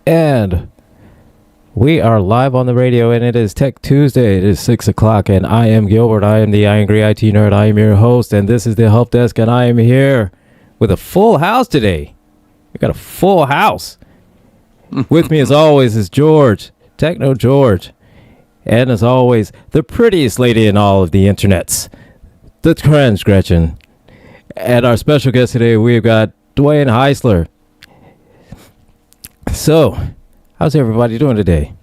And we are live on the radio, and it is Tech Tuesday. It is 6 o'clock, and I am Gilbert. I am the Angry IT Nerd. I am your host, and this is the Helpdesk, and I am here with a full house today. We got a full house. With me, as always, is George, Techno George. And as always, the prettiest lady in all of the internets, the Trans Gretchen. And our special guest today, we've got Dwayne Heisler. So, how's everybody doing today?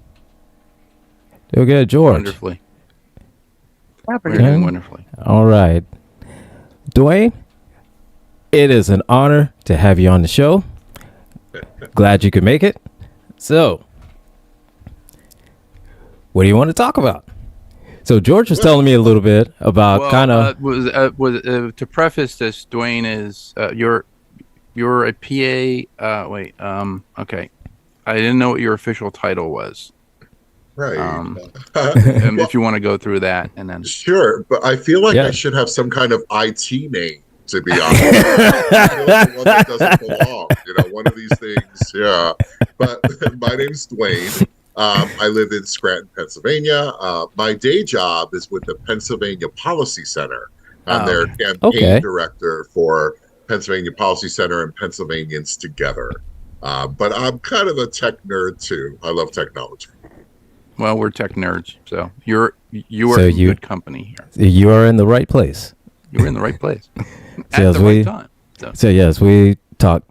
Doing good, George? Wonderfully. We're doing wonderfully. All right. Dwayne, it is an honor to have you on the show. Glad you could make it. So, what do you want to talk about? So George was telling me a little bit about to preface this, Dwayne is you're a PA. Okay, I didn't know what your official title was. Right. If you want to go through that, and then sure, but I feel like I should have some kind of IT name, to be honest. I feel like the one that doesn't belong. One of these things. Yeah. But my name's Dwayne. I live in Scranton, Pennsylvania. My day job is with the Pennsylvania Policy Center. I'm their campaign director for Pennsylvania Policy Center and Pennsylvanians Together. But I'm kind of a tech nerd too. I love technology. Well, we're tech nerds, so you are in good company here. You are in the right place. You're in the right place at the right time. So yes, we talk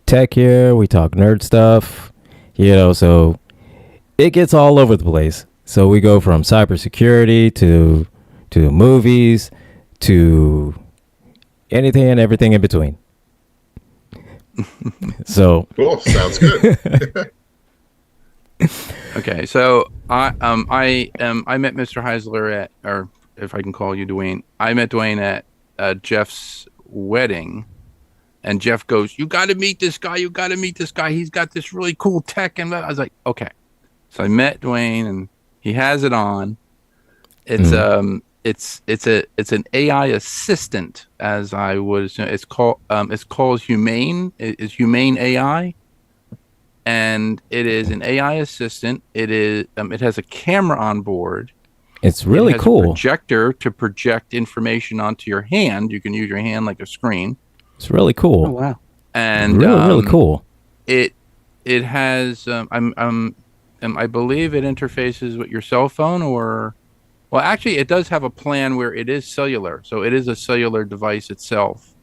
tech here. We talk nerd stuff. So it gets all over the place. So we go from cybersecurity to movies to anything and everything in between. So cool. Sounds good. Okay, so I met Mr. Heisler or if I can call you Dwayne, I met Dwayne at Jeff's wedding, and Jeff goes, "You got to meet this guy. You got to meet this guy. He's got this really cool tech." And I was like, "Okay." So I met Dwayne, and he has it on. It's it's an AI assistant, as I was. It's called Humane. It's Humane AI. And it is an AI assistant. It is. It has a camera on board. It's really cool. A projector to project information onto your hand. You can use your hand like a screen. It's really cool. Oh wow! And really cool. It has. I believe it interfaces with your cell phone, actually, it does have a plan where it is cellular. So it is a cellular device itself.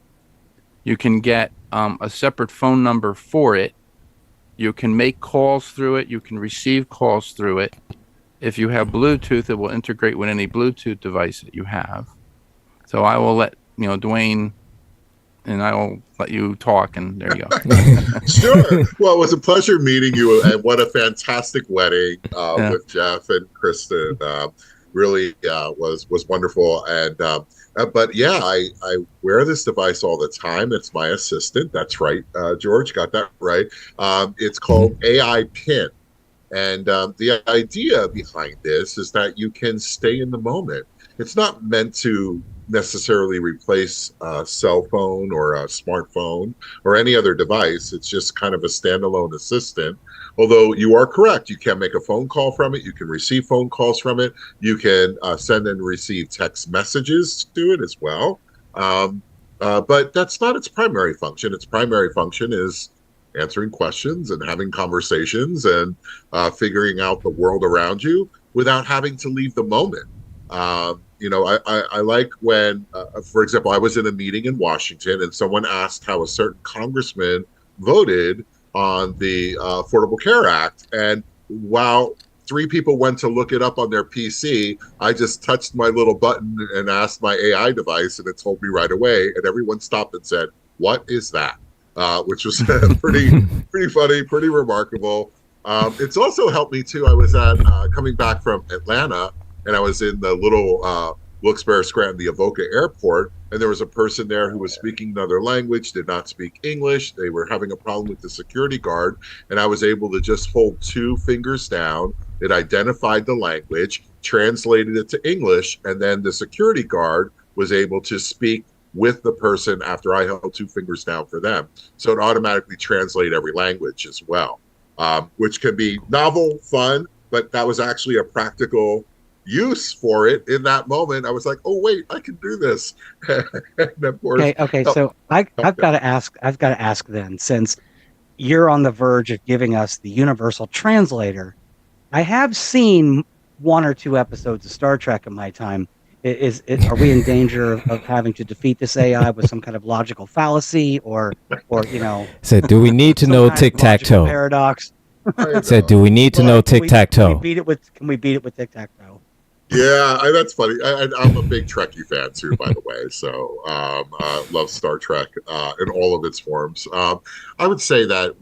You can get a separate phone number for it. You can make calls through it. You can receive calls through it. If you have Bluetooth, it will integrate with any Bluetooth device that you have. So I will let Dwayne, and I will let you talk, and there you go. Sure. Well, it was a pleasure meeting you, and what a fantastic wedding with Jeff and Kristen. Really was wonderful, and but yeah, I wear this device all the time. It's my assistant. That's right, George got that right. It's called AI Pin, and the idea behind this is that you can stay in the moment. It's not meant to necessarily replace a cell phone or a smartphone or any other device. It's just kind of a standalone assistant. Although you are correct, you can make a phone call from it. You can receive phone calls from it. You can send and receive text messages to it as well. But that's not its primary function. Its primary function is answering questions and having conversations and figuring out the world around you without having to leave the moment. I like when, for example, I was in a meeting in Washington and someone asked how a certain congressman voted on the Affordable Care Act. And while three people went to look it up on their PC, I just touched my little button and asked my AI device, and it told me right away. And everyone stopped and said, "What is that?" Which was pretty funny, pretty remarkable. It's also helped me too. I was coming back from Atlanta, and I was in the little Wilkes-Barre, Scranton, the Avoca Airport, and there was a person there who was speaking another language, did not speak English. They were having a problem with the security guard, and I was able to just hold two fingers down. It identified the language, translated it to English, and then the security guard was able to speak with the person after I held two fingers down for them. So it automatically translated every language as well. which can be novel, fun, but that was actually a practical use for it in that moment. I was like, oh wait, I can do this. And of course, Okay. So I've got to ask. I've got to ask then, since you're on the verge of giving us the universal translator. I have seen one or two episodes of Star Trek in my time. Are we in danger of having to defeat this AI with some kind of logical fallacy, or Said, do we need to some know kind of logical tic-tac-toe? paradox? Said, do we need to know Can we tic-tac-toe? beat it with? Can we beat it with tic-tac-toe? Yeah, that's funny. I'm a big Trekkie fan too, by the way. So love Star Trek in all of its forms. I would say that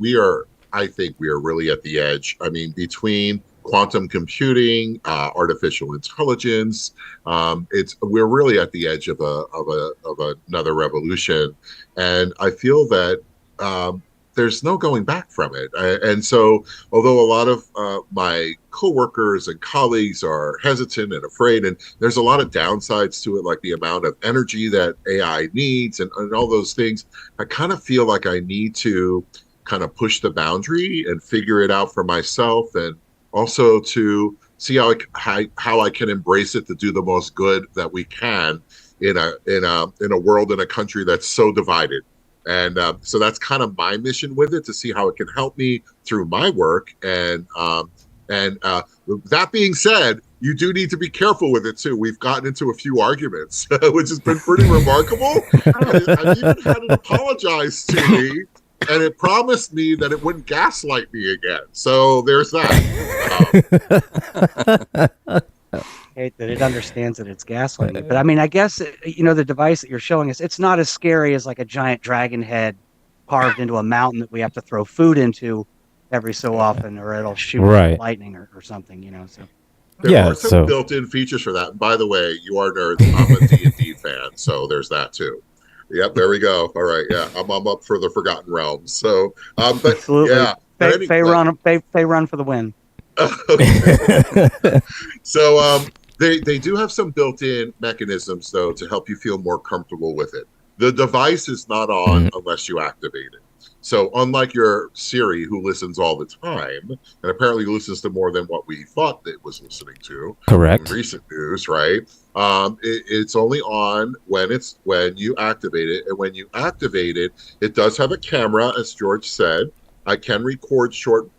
I think we are really at the edge. I mean, between quantum computing, artificial intelligence, we're really at the edge of another revolution, and I feel that there's no going back from it. And so, although a lot of my coworkers and colleagues are hesitant and afraid, and there's a lot of downsides to it, like the amount of energy that AI needs and all those things, I kind of feel like I need to kind of push the boundary and figure it out for myself, and also to see how I can embrace it to do the most good that we can in a world, in a country that's so divided. And so that's kind of my mission with it, to see how it can help me through my work. And that being said, you do need to be careful with it too. We've gotten into a few arguments, which has been pretty remarkable. I've even had it apologize to me, and it promised me that it wouldn't gaslight me again. So there's that. That it understands that it's gaslighting. But I mean, I guess, the device that you're showing us, it's not as scary as like a giant dragon head carved into a mountain that we have to throw food into every so often, or it'll shoot lightning or something, So there are some built-in features for that. And by the way, you are nerds. I'm a D&D fan, so there's that too. Yep, there we go. All right, yeah, I'm up for the Forgotten Realms. So, but absolutely, yeah, Faye run for the win. So, they do have some built-in mechanisms, though, to help you feel more comfortable with it. The device is not on unless you activate it. So unlike your Siri, who listens all the time, and apparently listens to more than what we thought it was listening to, correct, in recent news, right? It's only on when you activate it. And when you activate it, it does have a camera, as George said. I can record short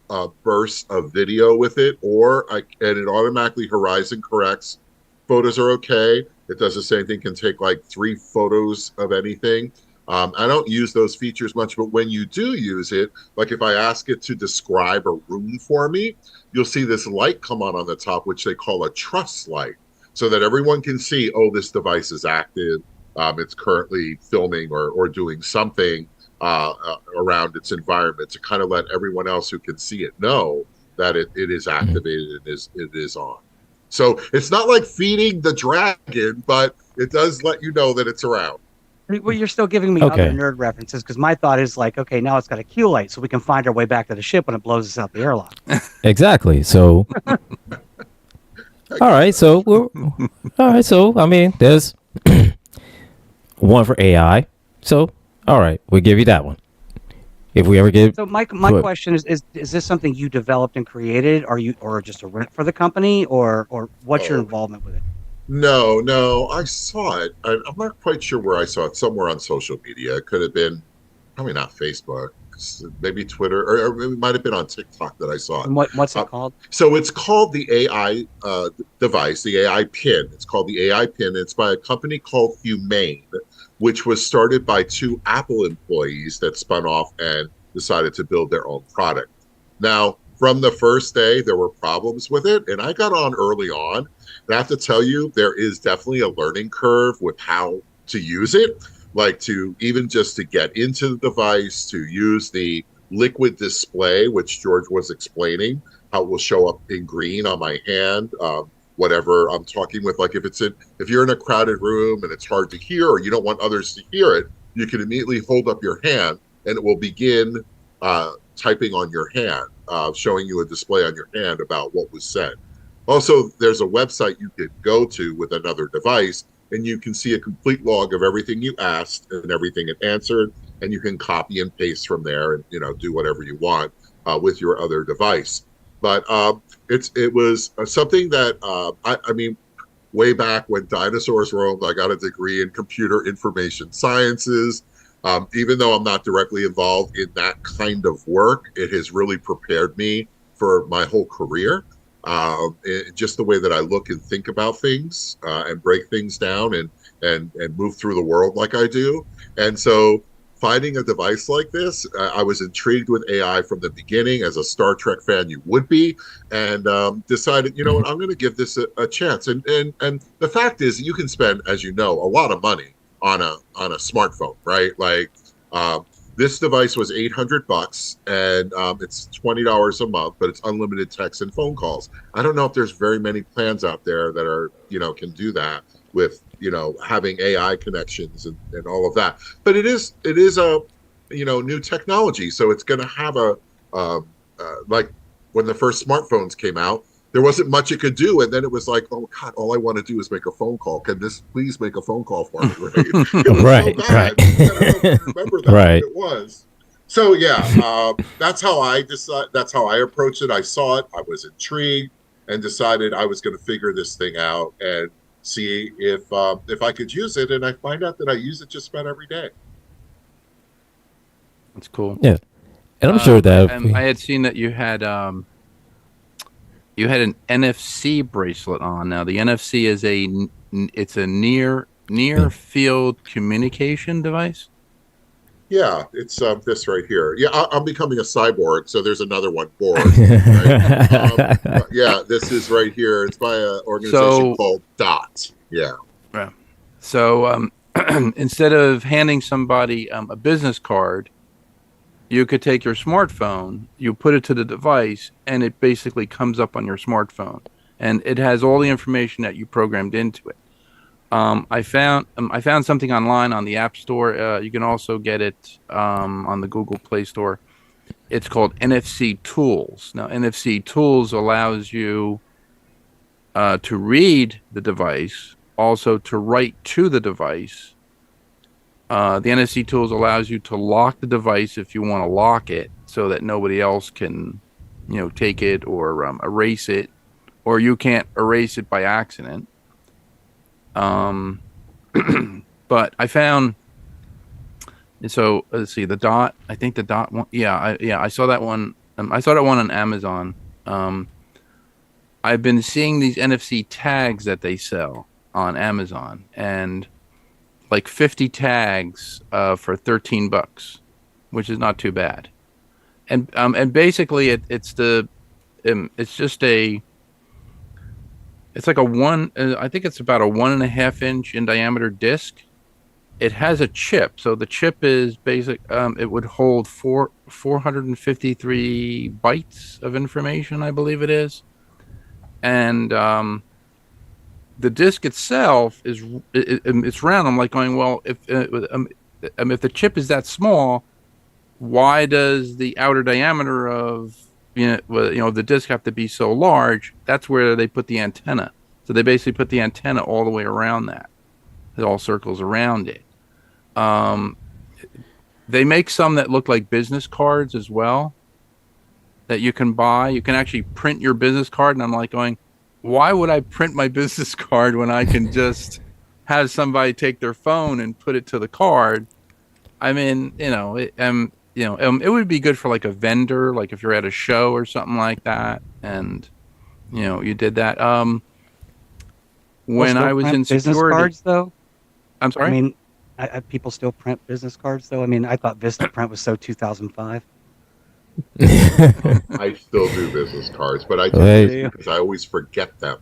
bursts of video with it, and it automatically horizon corrects. Photos are okay. It does the same thing, can take like 3 photos of anything. I don't use those features much, but when you do use it, like if I ask it to describe a room for me, you'll see this light come on the top, which they call a trust light, so that everyone can see, oh, this device is active. It's currently filming or doing something around its environment, to kind of let everyone else who can see it know that it is activated and it is on. So it's not like feeding the dragon, but it does let you know that it's around. Well, you're still giving me other nerd references, because my thought is like, okay, now it's got a Q light, so we can find our way back to the ship when it blows us out the airlock. Exactly. So, all right. So I mean, there's one for AI. So, all right, we'll give you that one. If we ever get. So my question is this something you developed and created? Or just a rent for the company, or what's your involvement with it? No, I saw it. I'm not quite sure where I saw it. Somewhere on social media. It could have been, probably not Facebook, maybe Twitter, or it might have been on TikTok that I saw it. And what's it called? So it's called the AI device, the AI pin. It's called the AI pin. It's by a company called Humane, which was started by 2 Apple employees that spun off and decided to build their own product. Now, from the first day, there were problems with it, and I got on early on. And I have to tell you, there is definitely a learning curve with how to use it, like to even just to get into the device, to use the liquid display, which George was explaining, how it will show up in green on my hand, whatever I'm talking with. Like if you're in a crowded room and it's hard to hear, or you don't want others to hear it, you can immediately hold up your hand and it will begin typing on your hand, showing you a display on your hand about what was said. Also, there's a website you could go to with another device, and you can see a complete log of everything you asked and everything it answered, and you can copy and paste from there and do whatever you want. with your other device. But it was something that I mean, way back when dinosaurs roamed, I got a degree in computer information sciences. Even though I'm not directly involved in that kind of work, it has really prepared me for my whole career. Just the way that I look and think about things and break things down and move through the world like I do. And so finding a device like this, I was intrigued with AI from the beginning. As a Star Trek fan, you would be, and decided, you know what, I'm going to give this a chance. And the fact is, you can spend, as you know, a lot of money on a smartphone, right? Like this device was $800, and it's $20 a month, but it's unlimited text and phone calls. I don't know if there's very many plans out there that are, can do that with, having AI connections and all of that. But it is a, new technology. So it's going to have like when the first smartphones came out, there wasn't much it could do. And then it was like, oh God, all I want to do is make a phone call. Can this please make a phone call for me? Right. It was Right, so bad. I remember that. Right. It was. So yeah, that's how I decided. That's how I approached it. I saw it. I was intrigued and decided I was going to figure this thing out and see if I could use it. And I find out that I use it just about every day. That's cool. Yeah, and I'm sure that I had seen that you had an NFC bracelet on. Now the NFC is it's a near field communication device. Yeah, it's this right here. Yeah, I'm becoming a cyborg, so there's another one, Borg. Right? Yeah, this is right here. It's by an organization called DOT. Yeah. Yeah. So instead of handing somebody a business card, you could take your smartphone, you put it to the device, and it basically comes up on your smartphone, and it has all the information that you programmed into it. I found something online on the App Store. You can also get it on the Google Play Store. It's called NFC Tools. Now, NFC Tools allows you to read the device, also to write to the device. The NFC Tools allows you to lock the device if you want to lock it, so that nobody else can, take it or erase it, or you can't erase it by accident. But I found, so let's see, the DOT, I think the DOT one. I saw that one. I saw that one on Amazon. I've been seeing these NFC tags that they sell on Amazon, and like 50 tags, for $13, which is not too bad. And basically it's just it's like I think it's about a 1.5 inch in diameter disc. It has a chip. So the chip is basic. It would hold 453 bytes of information, I believe it is. And the disc itself it's round. I'm like going, well, if the chip is that small, why does the outer diameter of the disc have to be so large? That's where they put the antenna. So they basically put the antenna all the way around that. It all circles around it. They make some that look like business cards as well that you can buy. You can actually print your business card, and I'm like going, why would I print my business card when I can just have somebody take their phone and put it to the card? I mean, it would be good for like a vendor, like if you're at a show or something like that, and you did that. When I was in business security, cards, though. I'm sorry. I mean, people still print business cards, though. I mean, I thought Vistaprint was so 2005. I still do business cards, but I do this because I always forget them.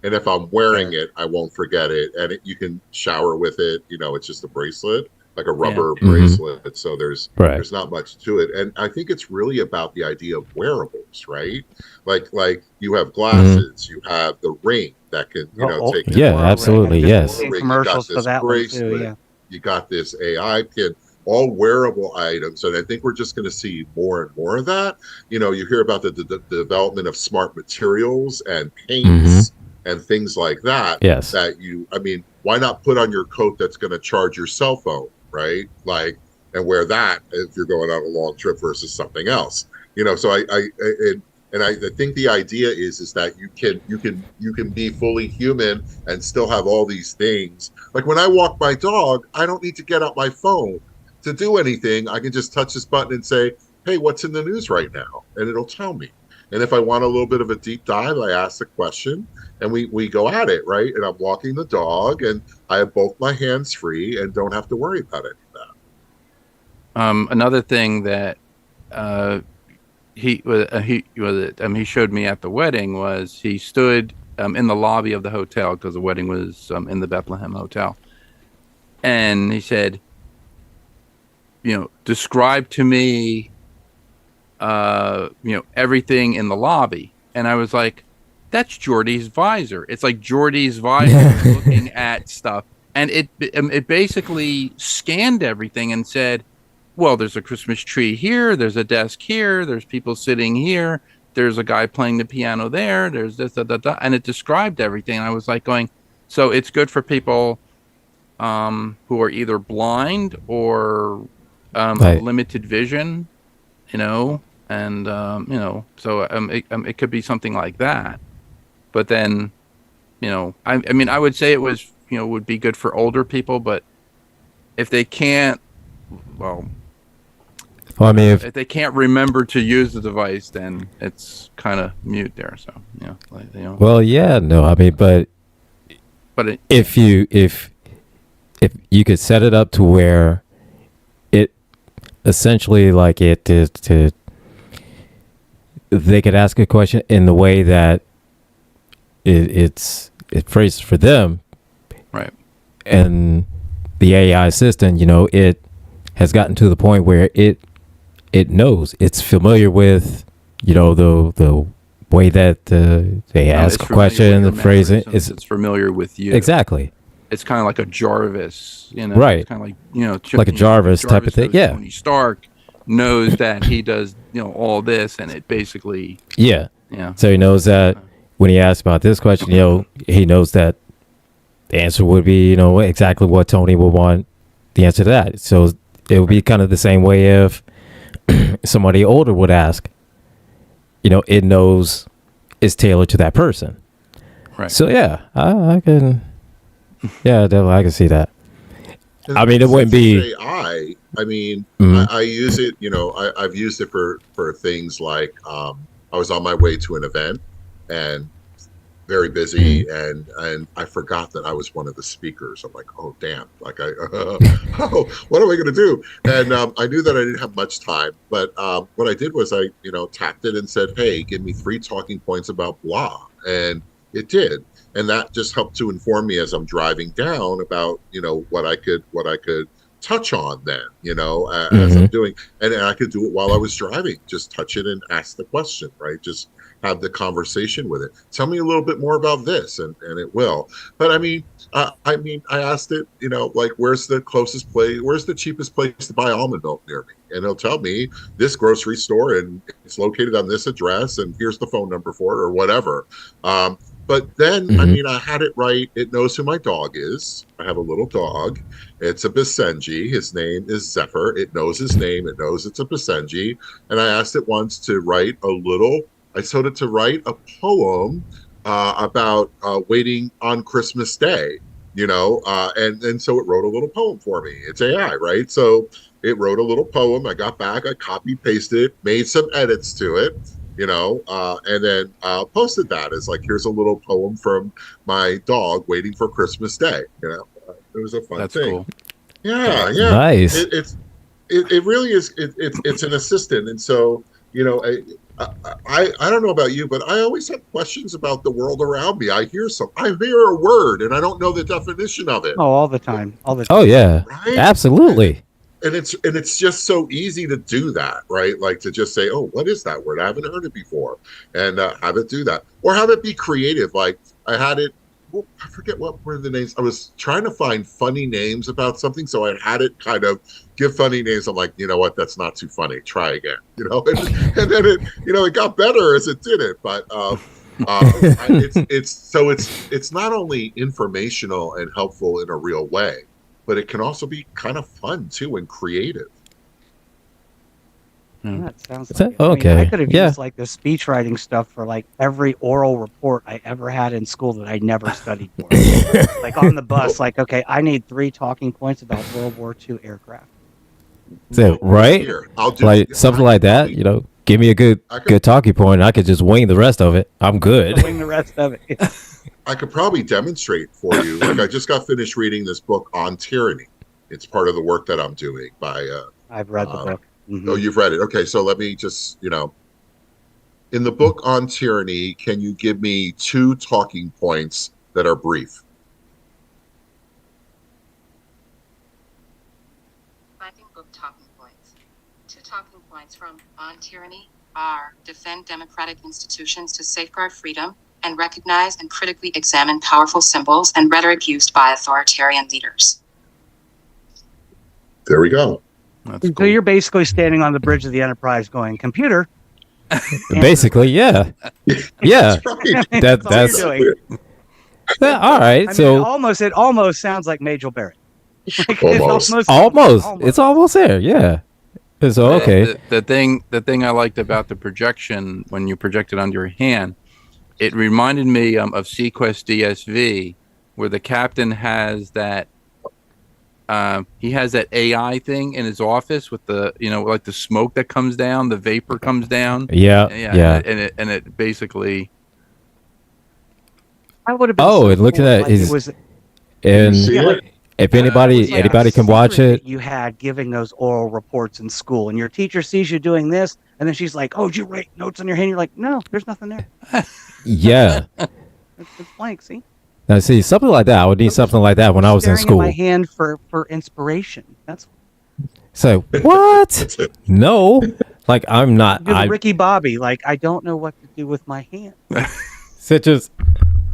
And if I'm wearing it, I won't forget it. And you can shower with it. It's just a bracelet, like a rubber bracelet. So there's not much to it. And I think it's really about the idea of wearables, right? Like you have glasses, you have the ring that can, take. Yeah, absolutely, yes. Commercials for that one too. Yeah. You got this AI pin. All wearable items, and I think we're just going to see more and more of that. You hear about the development of smart materials and paints and things like that. Yes. Why not put on your coat that's going to charge your cell phone, right? And wear that if you're going on a long trip versus something else. So I think the idea is that you can be fully human and still have all these things. Like when I walk my dog, I don't need to get out my phone to do anything. I can just touch this button and say, "Hey, what's in the news right now?" and it'll tell me. And if I want a little bit of a deep dive, I ask the question and we go at it, right? And I'm walking the dog and I have both my hands free and don't have to worry about any of that. Another thing that he showed me at the wedding was he stood in the lobby of the hotel because the wedding was in the Bethlehem Hotel, and he said, describe to me, everything in the lobby, and I was like, that's Jordy's visor. It's like Jordy's visor looking at stuff, and it basically scanned everything and said, well, there's a Christmas tree here, there's a desk here, there's people sitting here, there's a guy playing the piano there, there's this, and it described everything. I was like going, so it's good for people who are either blind or Right. limited vision, and so it could be something like that. But then, I mean, I would say it was, would be good for older people, but if they can't, well, I mean, if they can't remember to use the device, then it's kind of mute there. So, well, yeah, no, I mean, but if you could set it up to where it essentially like it is to, they could ask a question in the way that it's phrased for them, right? And the AI assistant, it has gotten to the point where it knows, it's familiar with, the way that they ask a question, the phrasing. It's familiar with you. Exactly. It's kind of like a Jarvis, Right? It's kind of like, like a Jarvis type of thing. Yeah. Tony Stark knows that he does, all this, and it basically. Yeah. Yeah. So he knows that when he asks about this question, he knows that the answer would be, exactly what Tony would want the answer to that. So it would be kind of the same way if somebody older would ask, it knows it's tailored to that person. Right. So yeah, I can, definitely, I can see that. I mean, it wouldn't be AI. I mean, Mhm. I use it. I've used it for things like I was on my way to an event and very busy, and I forgot that I was one of the speakers. I'm like, oh damn! Like oh, what am I going to do? And I knew that I didn't have much time, but what I did was I tapped it and said, hey, give me 3 talking points about blah, and it did, and that just helped to inform me as I'm driving down about what I could touch on then, as I'm doing, and I could do it while I was driving. Just touch it and ask the question, right? Just have the conversation with it. Tell me a little bit more about this, and it will. But I asked it, like, where's the closest place? Where's the cheapest place to buy almond milk near me? And it'll tell me this grocery store, and it's located on this address, and here's the phone number for it, or whatever. But then, I had it right. It knows who my dog is. I have a little dog. It's a Basenji. His name is Zephyr. It knows his name. It knows it's a Basenji. And I asked it once to write I told it to write a poem about waiting on Christmas Day, and so it wrote a little poem for me. It's AI, right? So it wrote a little poem. I got back, I copy pasted it, made some edits to it, and then posted that as like, here's a little poem from my dog waiting for Christmas Day. It was a fun thing. Cool. Yeah. Nice. It really is. It's an assistant, and so I don't know about you, but I always have questions about the world around me. I hear a word and I don't know the definition of it. Oh, all the time. Oh yeah, right? Absolutely. And it's just so easy to do that, right? Like to just say, oh, what is that word? I haven't heard it before, and have it do that, or have it be creative. Like I had it. I forget what were the names. I was trying to find funny names about something, so I had it kind of give funny names. I'm like, you know what? That's not too funny. Try again. And then it, it got better as it did it. But it's not only informational and helpful in a real way, but it can also be kind of fun too and creative. That sounds Is like that- it. I mean, okay, I could have yeah. used like the speech writing stuff for like every oral report I ever had in school that I never studied for. Like on the bus, like, okay, I need 3 talking points about World War II aircraft. So, right? Here, I'll do Like something like that, you know, give me a good talking point and I could just wing the rest of it. I'm good. Doing the rest of it. I could probably demonstrate for you. Like I just got finished reading this book on tyranny. It's part of the work that I'm doing by I've read the book. Mhm. Oh, you've read it. Okay, so let me just, in the book on tyranny, can you give me 2 talking points that are brief? Finding book talking points. 2 talking points from On Tyranny are defend democratic institutions to safeguard freedom and recognize and critically examine powerful symbols and rhetoric used by authoritarian leaders. There we go. That's So cool. you're basically standing on the bridge of the Enterprise going, computer. Basically, yeah. Yeah. That's right. That's That's all you're doing. yeah, all right. I mean, So it almost sounds like Majel Barrett. Like, Almost. it's almost there. Yeah. So okay. The thing I liked about the projection when you project it onto your hand, it reminded me of Sequest DSV, where the captain has that. He has that AI thing in his office with the like the smoke that comes down, the vapor comes down. Yeah. And it basically. I would have been Oh, so and look at cool, that. like, His- it was And You see it? if it anybody was like a anybody can watch secret it, that you had giving those oral reports in school, and your teacher sees you doing this, and then she's like, "Oh, did you write notes on your hand?" You're like, "No, there's nothing there. yeah. It's blank." See, Now see something like that. I would need something like that when I was in staring at school. my hand for inspiration. That's So what? No, like I'm not. do the I Ricky Bobby. Like, I don't know what to do with my hand. such as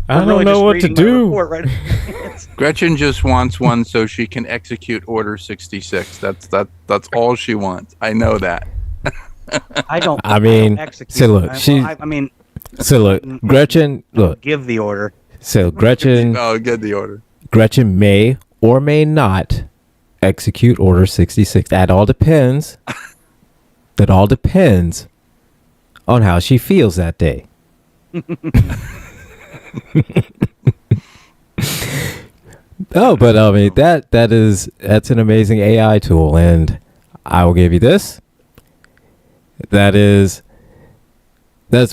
I I'm don't really know just what to reading my do. report right in my hands. Gretchen just wants one so she can execute Order 66. That's all she wants. I know that. I don't. I mean, don't execute. say, look, I mean, So look, Gretchen. Look, give the order. so Gretchen. Oh, get the order. Gretchen may or may not execute Order 66. That all depends. That all depends on how she feels that day. Oh, but I mean that's an amazing AI tool, and I will give you this. That's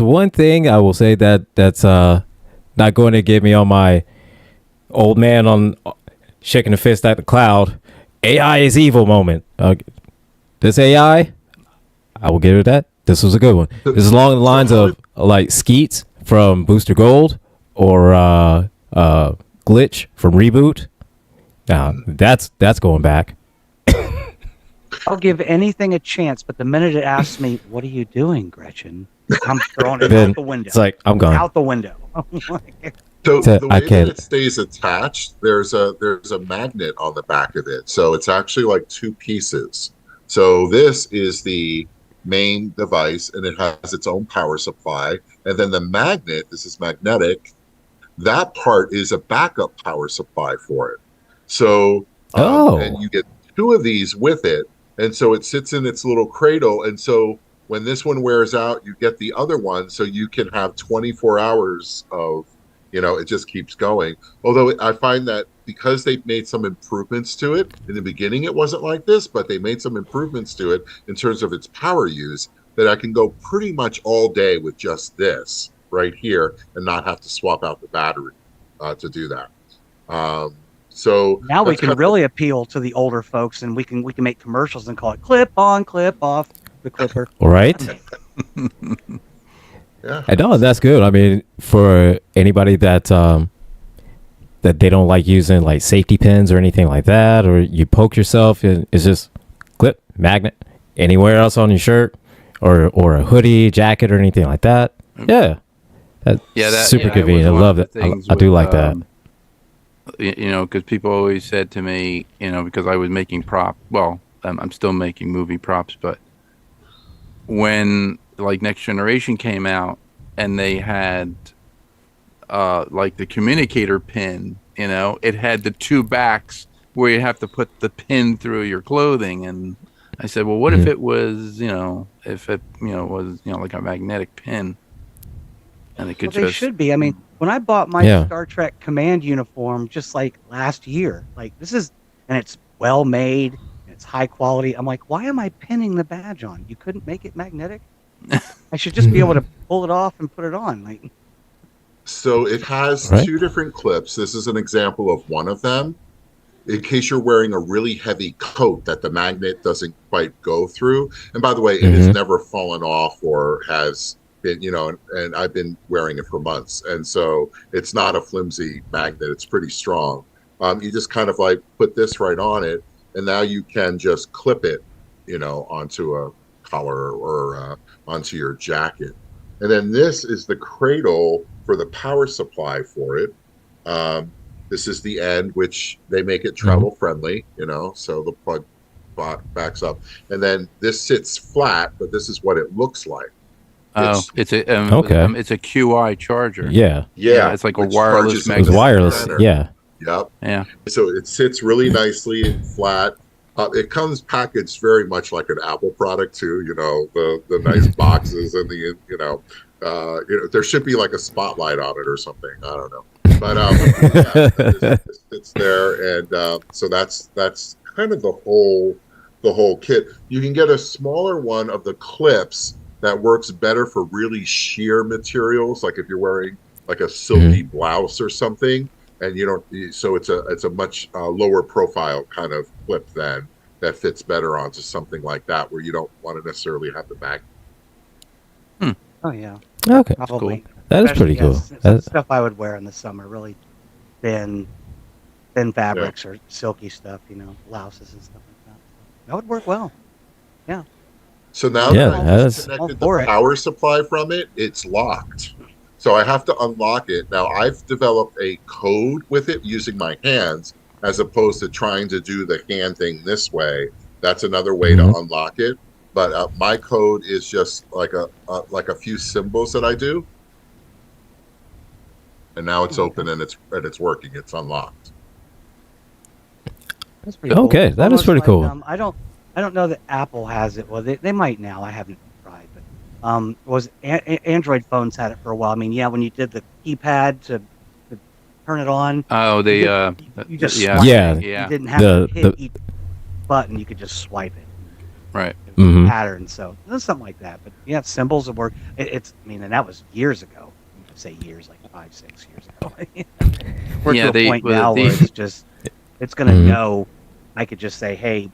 one thing I will say that's not going to get me on my old man on shaking the fist at the cloud. AI is evil moment. This AI, I will give it that. This was a good one. This is along the lines of like Skeets from Booster Gold or Glitch from Reboot. Now that's going back. I'll give anything a chance, but the minute it asks me, "What are you doing, Gretchen?" I'm throwing it Then out the window. it's like I'm gone. Out the window. So So the I way can't- that it stays attached, there's a magnet on the back of it. So it's actually like 2 pieces. So this is the main device, and it has its own power supply. And then the magnet, this is magnetic. That part is a backup power supply for it. So and you get 2 of these with it, and so it sits in its little cradle. And so when this one wears out, you get the other one, so you can have 24 hours of. It just keeps going. Although I find that because they've made some improvements to it, in the beginning it wasn't like this, but they made some improvements to it in terms of its power use, that I can go pretty much all day with just this right here and not have to swap out the battery to do that. So Now we that's can kind of- really appeal to the older folks, and we can make commercials and call it clip on, clip off, the clipper. All right. Yeah. I know that's good. I mean, for anybody that that they don't like using like safety pins or anything like that, or you poke yourself, and it's just clip magnet anywhere else on your shirt or a hoodie, jacket, or anything like that. Yeah, that's super it was convenient. I one love of it. the things I do with, like that. Because people always said to me, because I was making I'm still making movie props, but when like Next Generation came out and they had like the communicator pin, it had the 2 backs where you have to put the pin through your clothing, and I said, well, what if it was, if it, was, like a magnetic pin, and it could Well, they just. should be. I mean, when I bought my Yeah. Star Trek Command uniform just like last year, like this is, and it's well made, and it's high quality. I'm like, why am I pinning the badge on? You couldn't make it magnetic? I should just be able to pull it off and put it on. Like, So it has Right. 2 different clips. This is an example of one of them. In case you're wearing a really heavy coat that the magnet doesn't quite go through. And by the way, it has never fallen off or has been, and I've been wearing it for months. And so it's not a flimsy magnet. It's pretty strong. You just kind of like put this right on it, and now you can just clip it, onto a collar or onto your jacket. And then this is the cradle for the power supply for it. This is the end, which they make it travel friendly, so the plug backs up. And then this sits flat, but this is what it looks like. It's a Okay. It's a QI charger. Yeah. Yeah, it's like a which wireless charges It was in the wireless. center. Yeah. Yep. Yeah. So it sits really nicely and flat. It comes packaged very much like an Apple product too. The nice boxes and there should be like a spotlight on it or something. I don't know, but it's there, and so that's kind of the whole kit. You can get a smaller one of the clips that works better for really sheer materials, like if you're wearing like a silky blouse or something. And so it's a much lower profile kind of clip then that fits better onto something like that, where you don't want to necessarily have the back. oh yeah, Okay. probably. That is Especially, pretty cool. yes, That- stuff I would wear in the summer, really thin fabrics or silky stuff, blouses and stuff like that. That would work well. So now Yeah, that I that's- disconnected All for the it. power supply from it, it's locked. So I have to unlock it. Now I've developed a code with it using my hands, as opposed to trying to do the hand thing this way. That's another way to unlock it. But my code is just like a few symbols that I do, and now it's open and it's working. It's unlocked. That's pretty cool. Okay, that is Almost pretty like, cool. I don't know that Apple has it. Well, they might now. I haven't tried, but Android phones had it for a while. I mean, yeah, when you did the keypad to turn it on, Oh, you just yeah. swipe Yeah. it. Yeah. You didn't have to hit each button. You could just swipe it. Right. It was Mhm. a pattern, so there's something like that. But yeah, symbols would work. And that was years ago. You could say years, like 5-6 years ago. We're Yeah, to a point now where it's going to Mhm. know. I could just say, hey,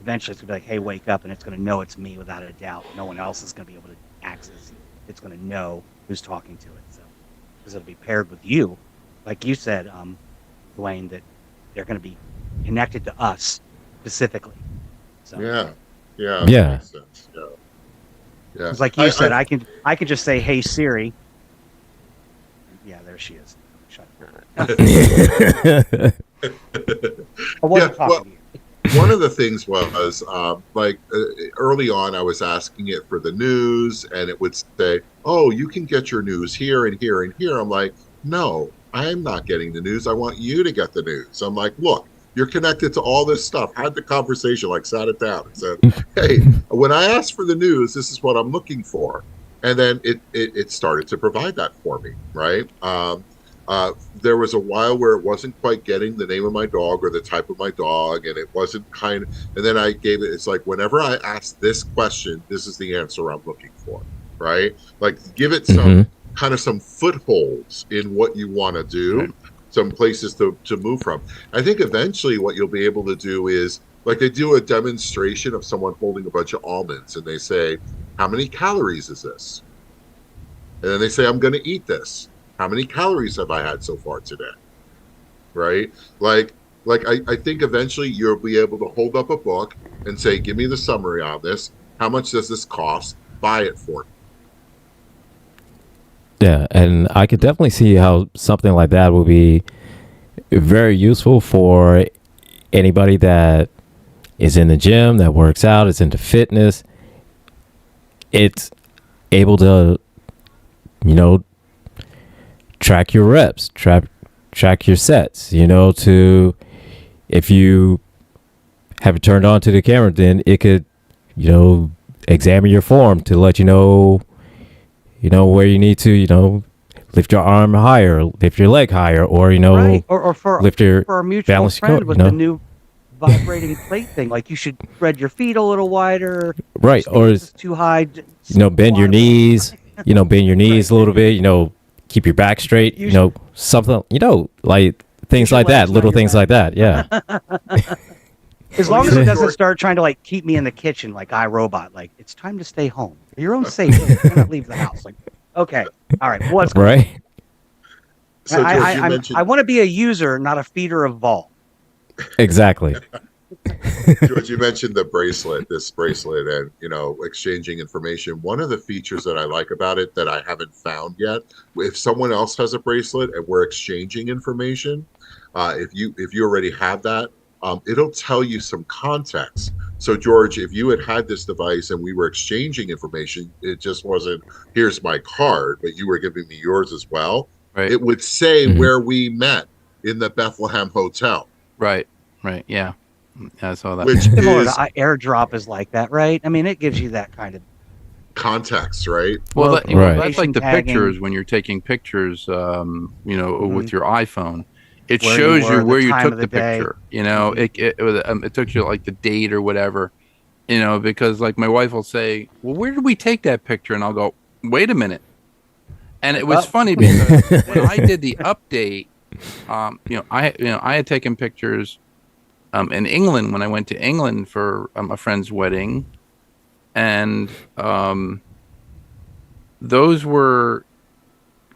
eventually it's going to be like, hey, wake up, and it's going to know it's me without a doubt. No one else is going to be able to access it. It's going to know who's talking to it. So, because it'll be paired with you. Like you said, Dwayne, that they're going to be connected to us specifically. So, Yeah. Yeah. That makes sense. Yeah. it's like you said, I can just say, hey, Siri. Yeah, there she is. Shut up. I wasn't Yeah, talking well, to you. one of the things was early on I was asking it for the news, and it would say, oh, you can get your news here and here and here. I'm like, no, I'm not getting the news. I want you to get the news. I'm like, look, you're connected to all this stuff. Had the conversation, like sat it down and said, hey, when I ask for the news, this is what I'm looking for. And then it started to provide that for me, right? There was a while where it wasn't quite getting the name of my dog or the type of my dog, and it wasn't and then I gave it, it's like, whenever I ask this question, this is the answer I'm looking for, right? Like, give it some kind of some footholds in what you want to do, right. Some places to move from. I think eventually what you'll be able to do is, like, they do a demonstration of someone holding a bunch of almonds, and they say, how many calories is this? And then they say, I'm going to eat this. How many calories have I had so far today? Right? Like I think eventually you'll be able to hold up a book and say, give me the summary on this. How much does this cost? Buy it for me. Yeah, and I could definitely see how something like that would be very useful for anybody that is in the gym, that works out, is into fitness. It's able to, track your reps, track your sets, to, if you have it turned on to the camera, then it could examine your form to let you know where you need to, lift your arm higher, lift your leg higher, or right. Or for lift your our mutual balance friend coat, with the new vibrating plate thing, like you should spread your feet a little wider. right, or Is too high. bend your knees, bend your knees a little bit, keep your back straight, something, like things like that, little things like that, yeah. As long as it doesn't start trying to like keep me in the kitchen like iRobot, like it's time to stay home for your own safety. You cannot leave the house. Like, okay, all right, what's going on? Right. So George, you mentioned I want to be a user, not a feeder of Vol. Exactly. George, you mentioned this bracelet, and exchanging information. One of the features that I like about it that I haven't found yet, if someone else has a bracelet and we're exchanging information, if you already have that, it'll tell you some context. So George, if you had this device and we were exchanging information, it just wasn't here's my card, but you were giving me yours as well. Right. It would say where we met in the Bethlehem Hotel. Right. Yeah. I saw that. Which Similar is to AirDrop is like that, right? I mean, it gives you that kind of context, right? Well, right. That's like the tagging. pictures when you're taking pictures, with your iPhone. It Where shows you you were, where the you time took of the the day. picture. It took you like the date or whatever. Because like my wife will say, "Well, where did we take that picture?" And I'll go, "Wait a minute." And it was funny because when I did the update, I had taken pictures in England when I went to England for a friend's wedding, and those were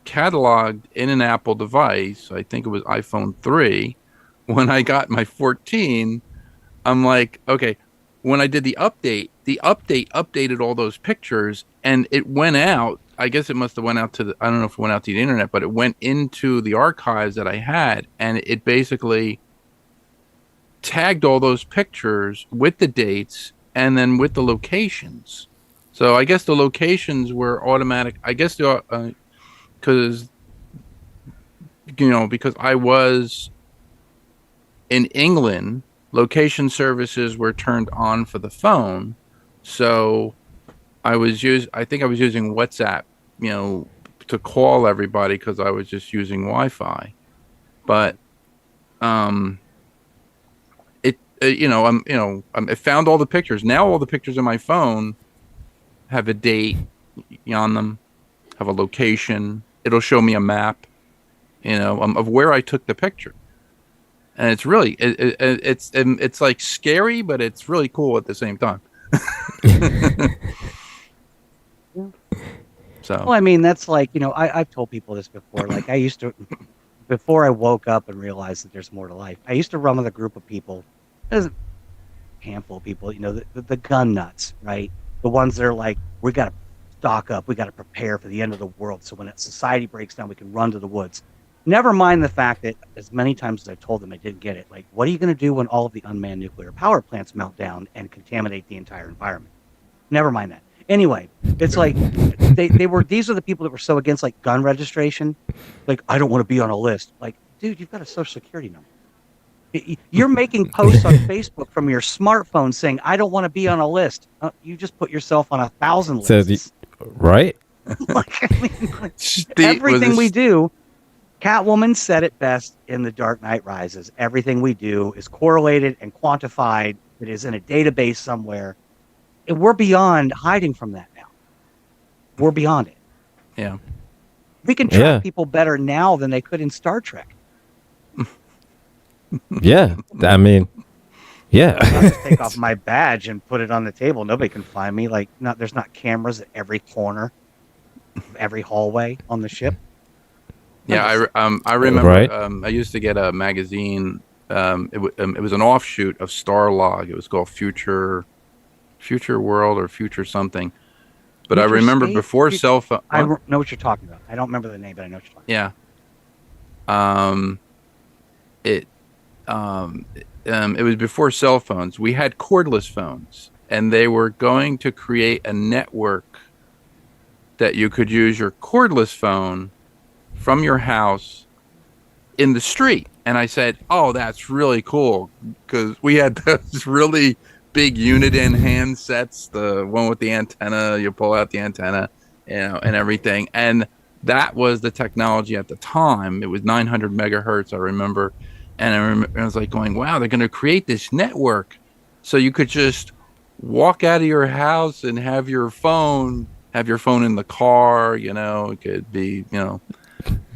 cataloged in an Apple device. I think it was iPhone 3. When I got my 14, I'm like, okay, when I did the update updated all those pictures, and it went out. I guess it must have went out to I don't know if it went out to the internet, but it went into the archives that I had, and it basically tagged all those pictures with the dates and then with the locations. So I guess the locations were automatic. I guess because because I was in England, location services were turned on for the phone. So I think I was using WhatsApp, to call everybody because I was just using Wi-Fi. But it found all the pictures. Now all the pictures on my phone have a date on them, have a location. It'll show me a map, of where I took the picture. And it's really, it's like scary, but it's really cool at the same time. So. Well, I mean, that's like, I've told people this before. Like I used to, before I woke up and realized that there's more to life, I used to run with a group of people. There's a handful of people, the gun nuts, right? The ones that are like, we got to stock up. We got to prepare for the end of the world. So when society breaks down, we can run to the woods. Never mind the fact that as many times as I told them I didn't get it. Like, what are you going to do when all of the unmanned nuclear power plants melt down and contaminate the entire environment? Never mind that. Anyway, it's like these are the people that were so against like gun registration. Like, I don't want to be on a list. Like, dude, you've got a social security number. You're making posts on Facebook from your smartphone saying, I don't want to be on a list. You just put yourself on 1,000 lists. Right? Everything we do, Catwoman said it best in The Dark Knight Rises. Everything we do is correlated and quantified. It is in a database somewhere. And we're beyond hiding from that now. We're beyond it. Yeah. We can track people better now than they could in Star Trek. Yeah. I mean, yeah. I'll just take off my badge and put it on the table. Nobody can find me. Like, there's not cameras at every corner, every hallway on the ship. Yeah, I remember. Right. I used to get a magazine. It was an offshoot of Starlog. It was called Future World or Future something. But Future I remember State? before cell phone. I know what you're talking about. I don't remember the name, but I know what you're talking about. It was before cell phones. We had cordless phones, and they were going to create a network that you could use your cordless phone from your house in the street. And I said, oh, that's really cool, because we had those really big Uniden handsets, the one with the antenna. You pull out the antenna, and everything. And that was the technology at the time. It was 900 megahertz, I remember. And I was like going, wow, they're going to create this network, so you could just walk out of your house and have your phone in the car. It could be,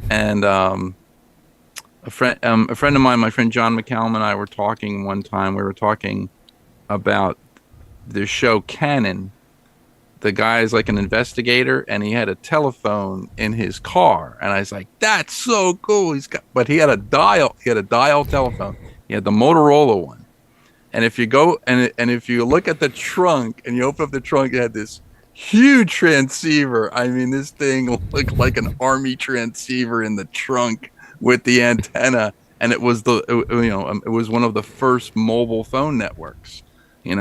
and a friend of mine, my friend John McCallum, and I were talking one time. We were talking about the show Cannon. The guy's like an investigator, and he had a telephone in his car, and I was like, "That's so cool." But he had a dial telephone. He had the Motorola one, and if you go and if you look at the trunk and you open up the trunk, it had this huge transceiver. I mean, this thing looked like an army transceiver in the trunk with the antenna, and it was it was one of the first mobile phone networks. You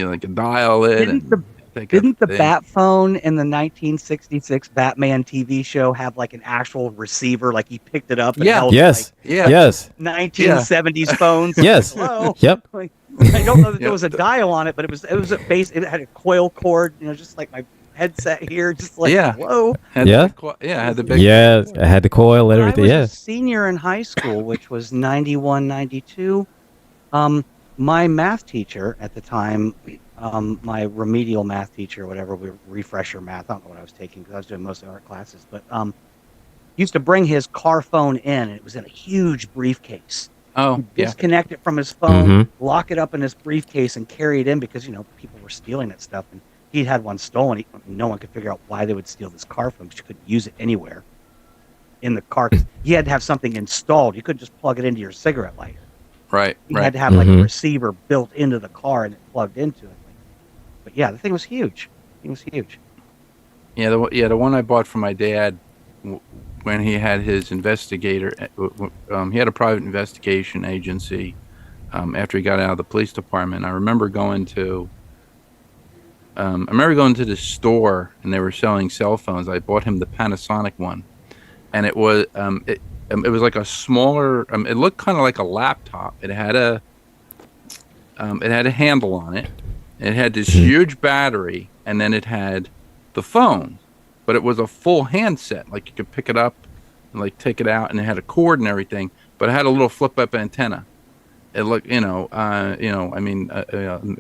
like dial it. Didn't the Bat phone in the 1966 Batman TV show have like an actual receiver? Like he picked it up and held yes. Like Yes. 1970s phones. Yes. Like, hello. Yep. Like, I don't know that there was a dial on it, but it was a base. It had a coil cord, just like my headset here, just like hello. Had the big. Yeah, I had the coil and everything. I was a senior in high school, which was 91, 92. My math teacher at the time, my remedial math teacher, whatever, refresher math, I don't know what I was taking because I was doing most of our classes, but used to bring his car phone in, and it was in a huge briefcase. Oh, disconnect it from his phone, lock it up in his briefcase, and carry it in because people were stealing that stuff, and he had one stolen. No one could figure out why they would steal this car phone because you couldn't use it anywhere in the car. You had to have something installed. You couldn't just plug it into your cigarette lighter. Right. You had to have like a receiver built into the car and it plugged into it. But yeah, the thing was huge. Yeah, the one I bought for my dad when he had his investigator. He had a private investigation agency after he got out of the police department. I remember going to the store and they were selling cell phones. I bought him the Panasonic one, and it was it was like a smaller. It looked kind of like a laptop. It had a handle on it. It had this huge battery, and then it had the phone, but it was a full handset. Like you could pick it up and like take it out, and it had a cord and everything. But it had a little flip-up antenna. It looked, it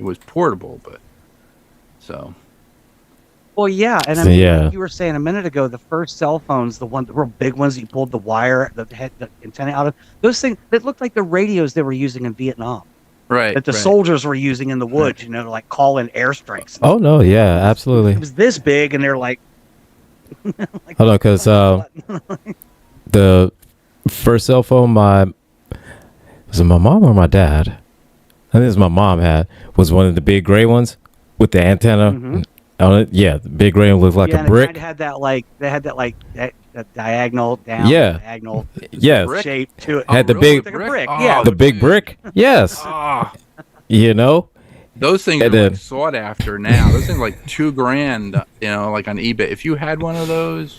was portable, but so. Well, yeah, and like you were saying a minute ago, the first cell phones, the real big ones that you pulled the wire, the antenna out of, those things that looked like the radios they were using in Vietnam. Right. That the soldiers were using in the woods, to like call in airstrikes. Oh no, yeah, absolutely. It was this big, and they're like, hold on, because the first cell phone was it my mom or my dad? I think it was my mom was one of the big gray ones with the antenna. On it. Yeah, the big gray one looked like a brick. They had that diagonal down, diagonal shape to it. Had the big brick. Yeah, the big brick. Yes. Those things are like sought after now. Those things are like $2,000, like on eBay. If you had one of those,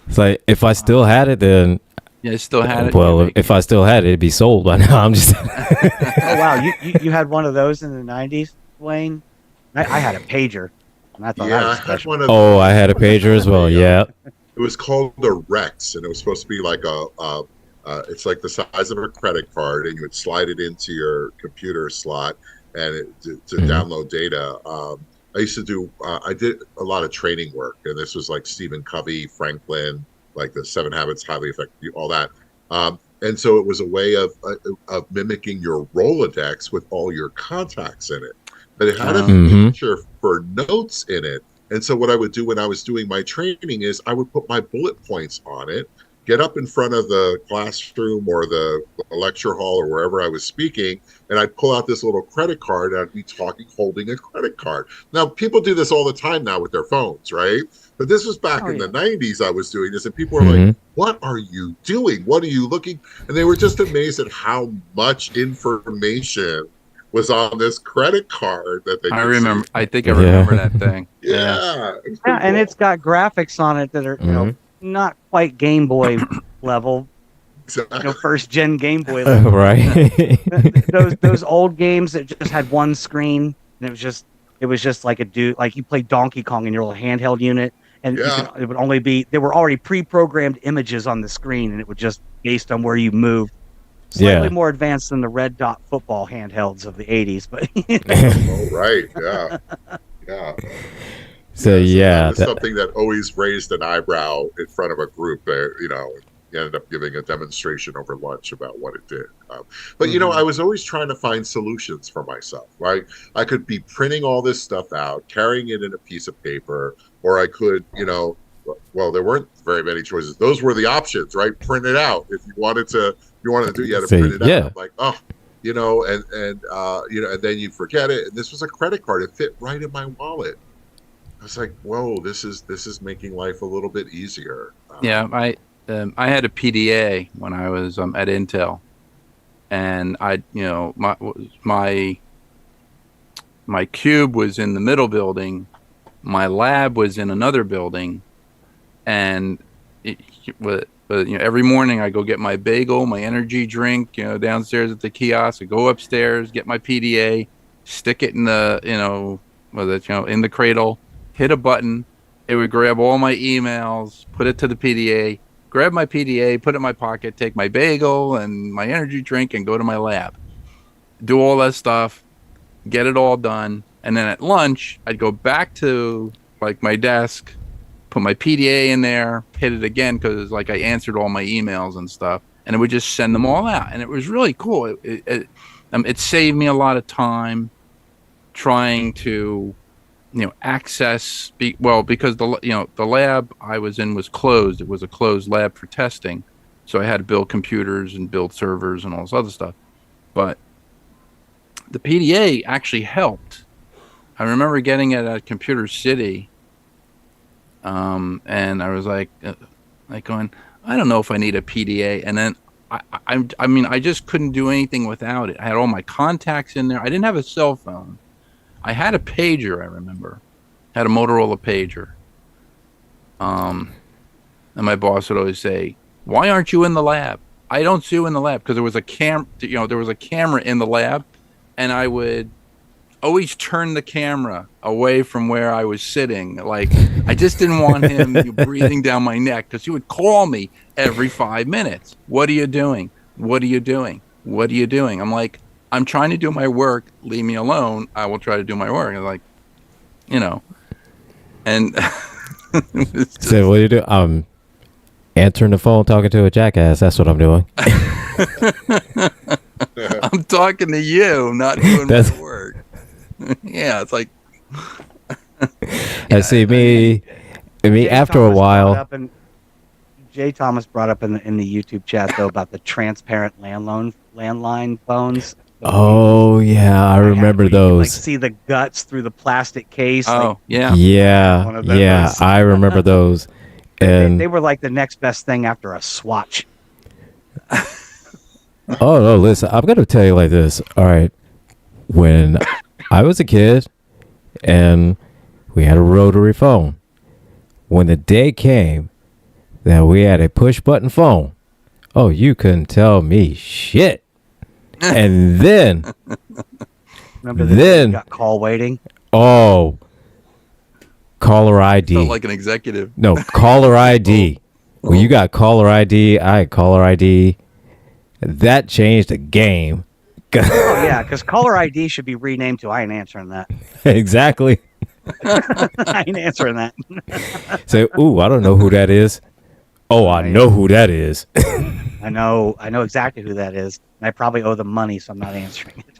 it's like if I still had it, then I still had it. Well, if I still had it, it'd be sold by now. I'm just. Oh wow, you had one of those in the '90s, Wayne? I had a pager. I thought that was special. I had one of. Oh, I had a pager as well. Yeah. It was called a Rex, and it was supposed to be like it's like the size of a credit card, and you would slide it into your computer slot and to download data. I used to do. I did a lot of training work, and this was like Stephen Covey, Franklin, like the 7 Habits, Highly Effective, all that. And so it was a way of mimicking your Rolodex with all your contacts in it. But it had a feature for notes in it. And so what I would do when I was doing my training is I would put my bullet points on it, get up in front of the classroom or the lecture hall or wherever I was speaking, and I'd pull out this little credit card and I'd be talking, holding a credit card. Now, people do this all the time now with their phones, right? But this was back in the 90s I was doing this, and people were like, what are you doing? What are you looking? And they were just amazed at how much information was on this credit card that they remember. I think I remember that thing. And it's got graphics on it that are not quite Game Boy level. Exactly. First gen Game Boy level. Right. those old games that just had one screen, and it was just like a dude, like you play Donkey Kong in your little handheld unit, and it would only be there were already pre-programmed images on the screen, and it would just based on where you moved. Slightly more advanced than the red dot football handhelds of the 80s, but Oh, right, yeah. So that was something that always raised an eyebrow in front of a group. You ended up giving a demonstration over lunch about what it did. But I was always trying to find solutions for myself. Right, I could be printing all this stuff out, carrying it in a piece of paper, or I could, well, there weren't very many choices. Those were the options, right? Print it out if you wanted to. You had to print it out. I'm like, and then you forget it. And this was a credit card. It fit right in my wallet. I was like, whoa, this is making life a little bit easier. I had a PDA when I was at Intel, and my cube was in the middle building, my lab was in another building, and every morning I go get my bagel, my energy drink, downstairs at the kiosk. I go upstairs, get my PDA, stick it in the in the cradle, hit a button, it would grab all my emails, put it to the PDA, grab my PDA, put it in my pocket, take my bagel and my energy drink and go to my lab. Do all that stuff, get it all done, and then at lunch, I'd go back to my desk, put my PDA in there, hit it again because I answered all my emails and stuff, and it would just send them all out, and it was really cool. It saved me a lot of time trying to access because the lab I was in was closed. It was a closed lab for testing, so I had to build computers and build servers and all this other stuff. But the PDA actually helped. I remember getting it at Computer City, and I was going, I don't know if I need a PDA. And then I just couldn't do anything without it. I had all my contacts in there. I didn't have a cell phone. I had a pager, I remember. I had a Motorola pager. And my boss would always say, "Why aren't you in the lab?" I don't see you in the lab because there was a camera in the lab, and I would always turn the camera away from where I was sitting. I just didn't want him breathing down my neck because he would call me every 5 minutes. What are you doing? What are you doing? What are you doing? I'm like, I'm trying to do my work. Leave me alone. I will try to do my work. And and so what do you do? I'm answering the phone, talking to a jackass. That's what I'm doing. I'm talking to you, not doing my work. Yeah, it's like. I see me after a while. Jay Thomas brought up in the YouTube chat though about the transparent landline phones. Oh yeah, I remember those. See the guts through the plastic case. Oh yeah, I remember those. And they were like the next best thing after a Swatch. Oh no, listen, I'm gonna tell you like this. All right, when I was a kid and we had a rotary phone, when the day came that we had a push button phone, oh, you couldn't tell me shit. And then remember you got call waiting? Oh, caller ID. Felt like an executive. No, caller ID. When you got caller ID, I had caller ID. That changed the game. Oh yeah, because caller ID should be renamed to I ain't answering that. Exactly. I ain't answering that. Say, ooh, I don't know who that is. Oh, I know who that is. I know exactly who that is. And I probably owe them money, so I'm not answering it.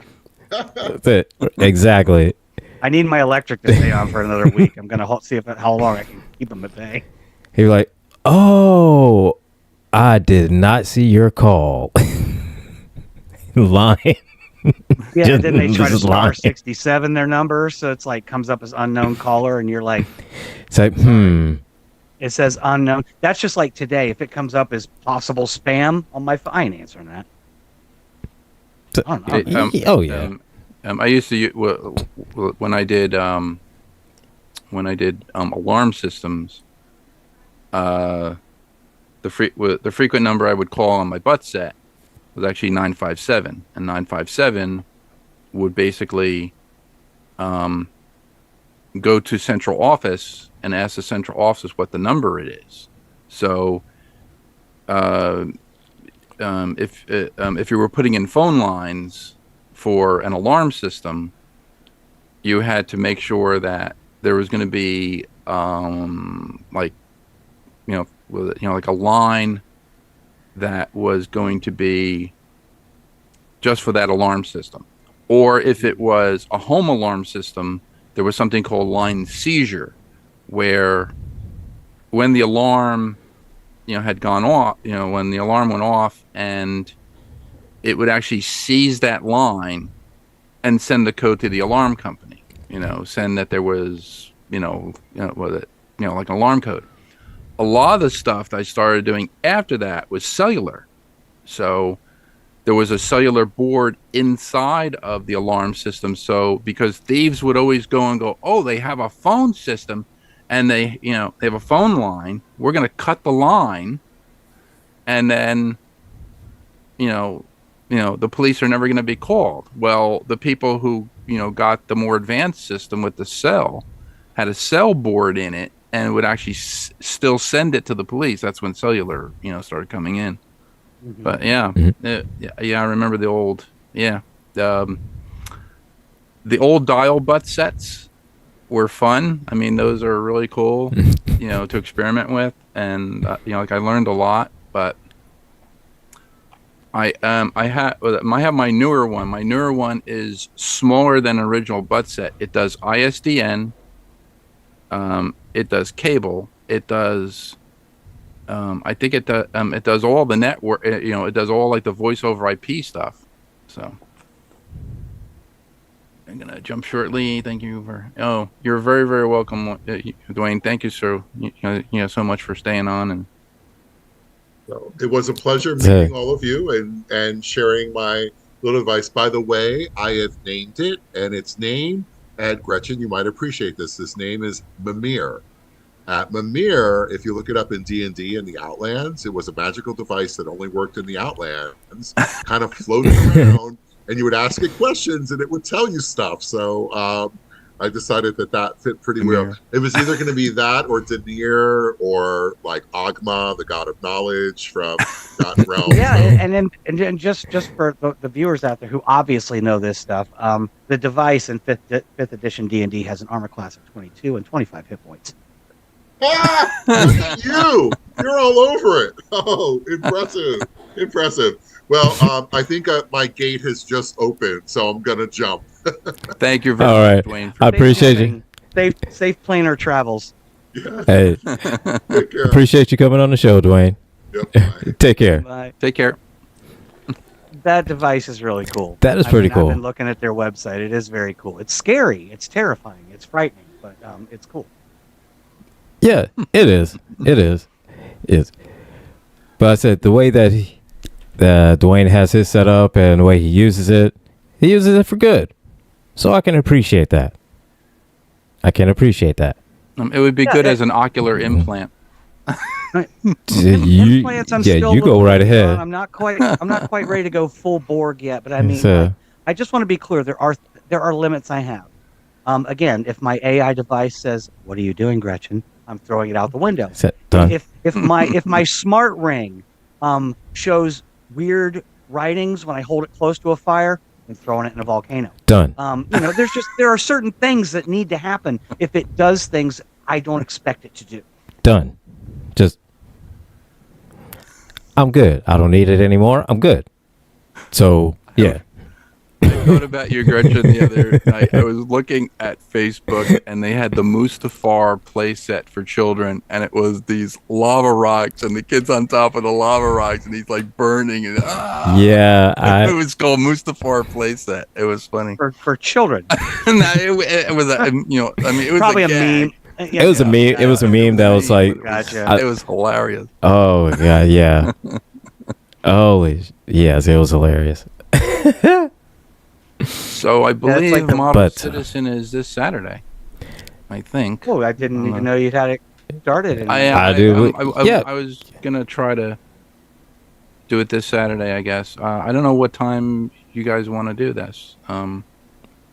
That's it. Exactly. I need my electric to stay on for another week. I'm gonna see how long I can keep them at bay. He'd be like, "Oh, I did not see your call." Lying. Yeah, then they try to star 67 their number, so it's comes up as unknown caller, and you're like, it's like, It says unknown. That's just like today. If it comes up as possible spam on my phone, I ain't answering that. Oh yeah. I used to when I did alarm systems. The frequent number I would call on my butt set was actually 957, and 957 would basically go to central office and ask the central office what the number it is. So if you were putting in phone lines for an alarm system, you had to make sure that there was going to be like a line that was going to be just for that alarm system. Or if it was a home alarm system, there was something called line seizure, where when the alarm had gone off, when the alarm went off, and it would actually seize that line and send the code to the alarm company, send that there was, like an alarm code. A lot of the stuff that I started doing after that was cellular. So there was a cellular board inside of the alarm system. So because thieves would always go, oh, they have a phone system and they have a phone line. We're going to cut the line. And then, the police are never going to be called. Well, the people who, got the more advanced system with the cell had a cell board in it and would actually still send it to the police. That's when cellular, started coming in. Mm-hmm. But I remember the old, the old dial butt sets were fun. I mean, those are really cool, to experiment with. And, I learned a lot, but I have my newer one. My newer one is smaller than original butt set. It does ISDN. It does cable. It does. I think it does all the network. It does all like the voice over IP stuff. So I'm gonna jump shortly. Thank you for. Oh, you're very, very welcome, Dwayne. Thank you so so much for staying on. And so it was a pleasure meeting all of you and sharing my little advice. By the way, I have named it, and its name. And Gretchen, you might appreciate this. This name is Mimir. Mimir, if you look it up in D&D in the Outlands, it was a magical device that only worked in the Outlands, kind of floating around, and you would ask it questions, and it would tell you stuff. So I decided that fit pretty well. It was either going to be that or Denir or like Agma, the god of knowledge from that realm. Yeah, and then just for the viewers out there who obviously know this stuff, the device in fifth edition D&D has an armor class of 22 and 25 hit points. Ah, look at you! You're all over it. Oh, impressive. Well, I think my gate has just opened, so I'm gonna jump. Thank you very much, Dwayne. I appreciate you. Safe planar travels. Yeah. Hey, appreciate you coming on the show, Dwayne. Yep. Take care. Bye. Take care. That device is really cool. That is pretty cool. I've been looking at their website. It is very cool. It's scary. It's terrifying. It's frightening, but it's cool. Yeah, it is. It is. But I said the way that Dwayne has his setup and the way he uses it for good. So I can appreciate that. It would be good as an ocular implant. Implants, I'm still you go right ahead. I'm not quite ready to go full Borg yet, but I mean, I just want to be clear. There are limits I have. Again, if my AI device says, "What are you doing, Gretchen?" I'm throwing it out the window. Done. If my smart ring shows weird writings when I hold it close to a fire, I'm throwing it in a volcano. Done. There are certain things that need to happen if it does things I don't expect it to do. Done. Just I'm good. I don't need it anymore. I'm good. So yeah. I thought about you, Gretchen, the other night. I was looking at Facebook, and they had the Mustafar play set for children, and it was these lava rocks, and the kid's on top of the lava rocks, and he's like burning. And yeah, it was called Mustafar play set. It was funny for children. No, it was it was probably a meme. It was a meme. It was a meme that was like, gotcha. It was hilarious. Oh god, yeah. Yes, it was hilarious. So I believe like Model Citizen is this Saturday, I think. Oh, I didn't even know you'd had it started. I do. I was gonna try to do it this Saturday, I guess. I don't know what time you guys want to do this.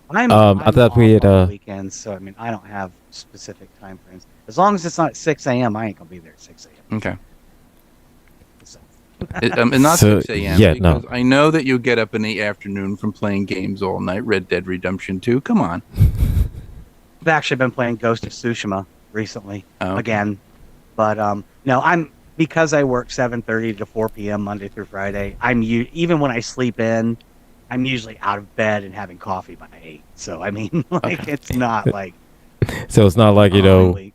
I thought off we had on the weekends, so I mean, I don't have specific time frames. As long as it's not at 6 a.m., I ain't gonna be there at 6 a.m. Okay. So, And not So, 6 a.m. yeah, because no. I know that you get up in the afternoon from playing games all night. Red Dead Redemption 2. Come on. I've actually been playing Ghost of Tsushima recently Okay. again, but no, because I work 7:30 to 4 p.m. Monday through Friday. Even when I sleep in, I'm usually out of bed and having coffee by 8. So I mean, like Okay. it's not like So it's not like, really.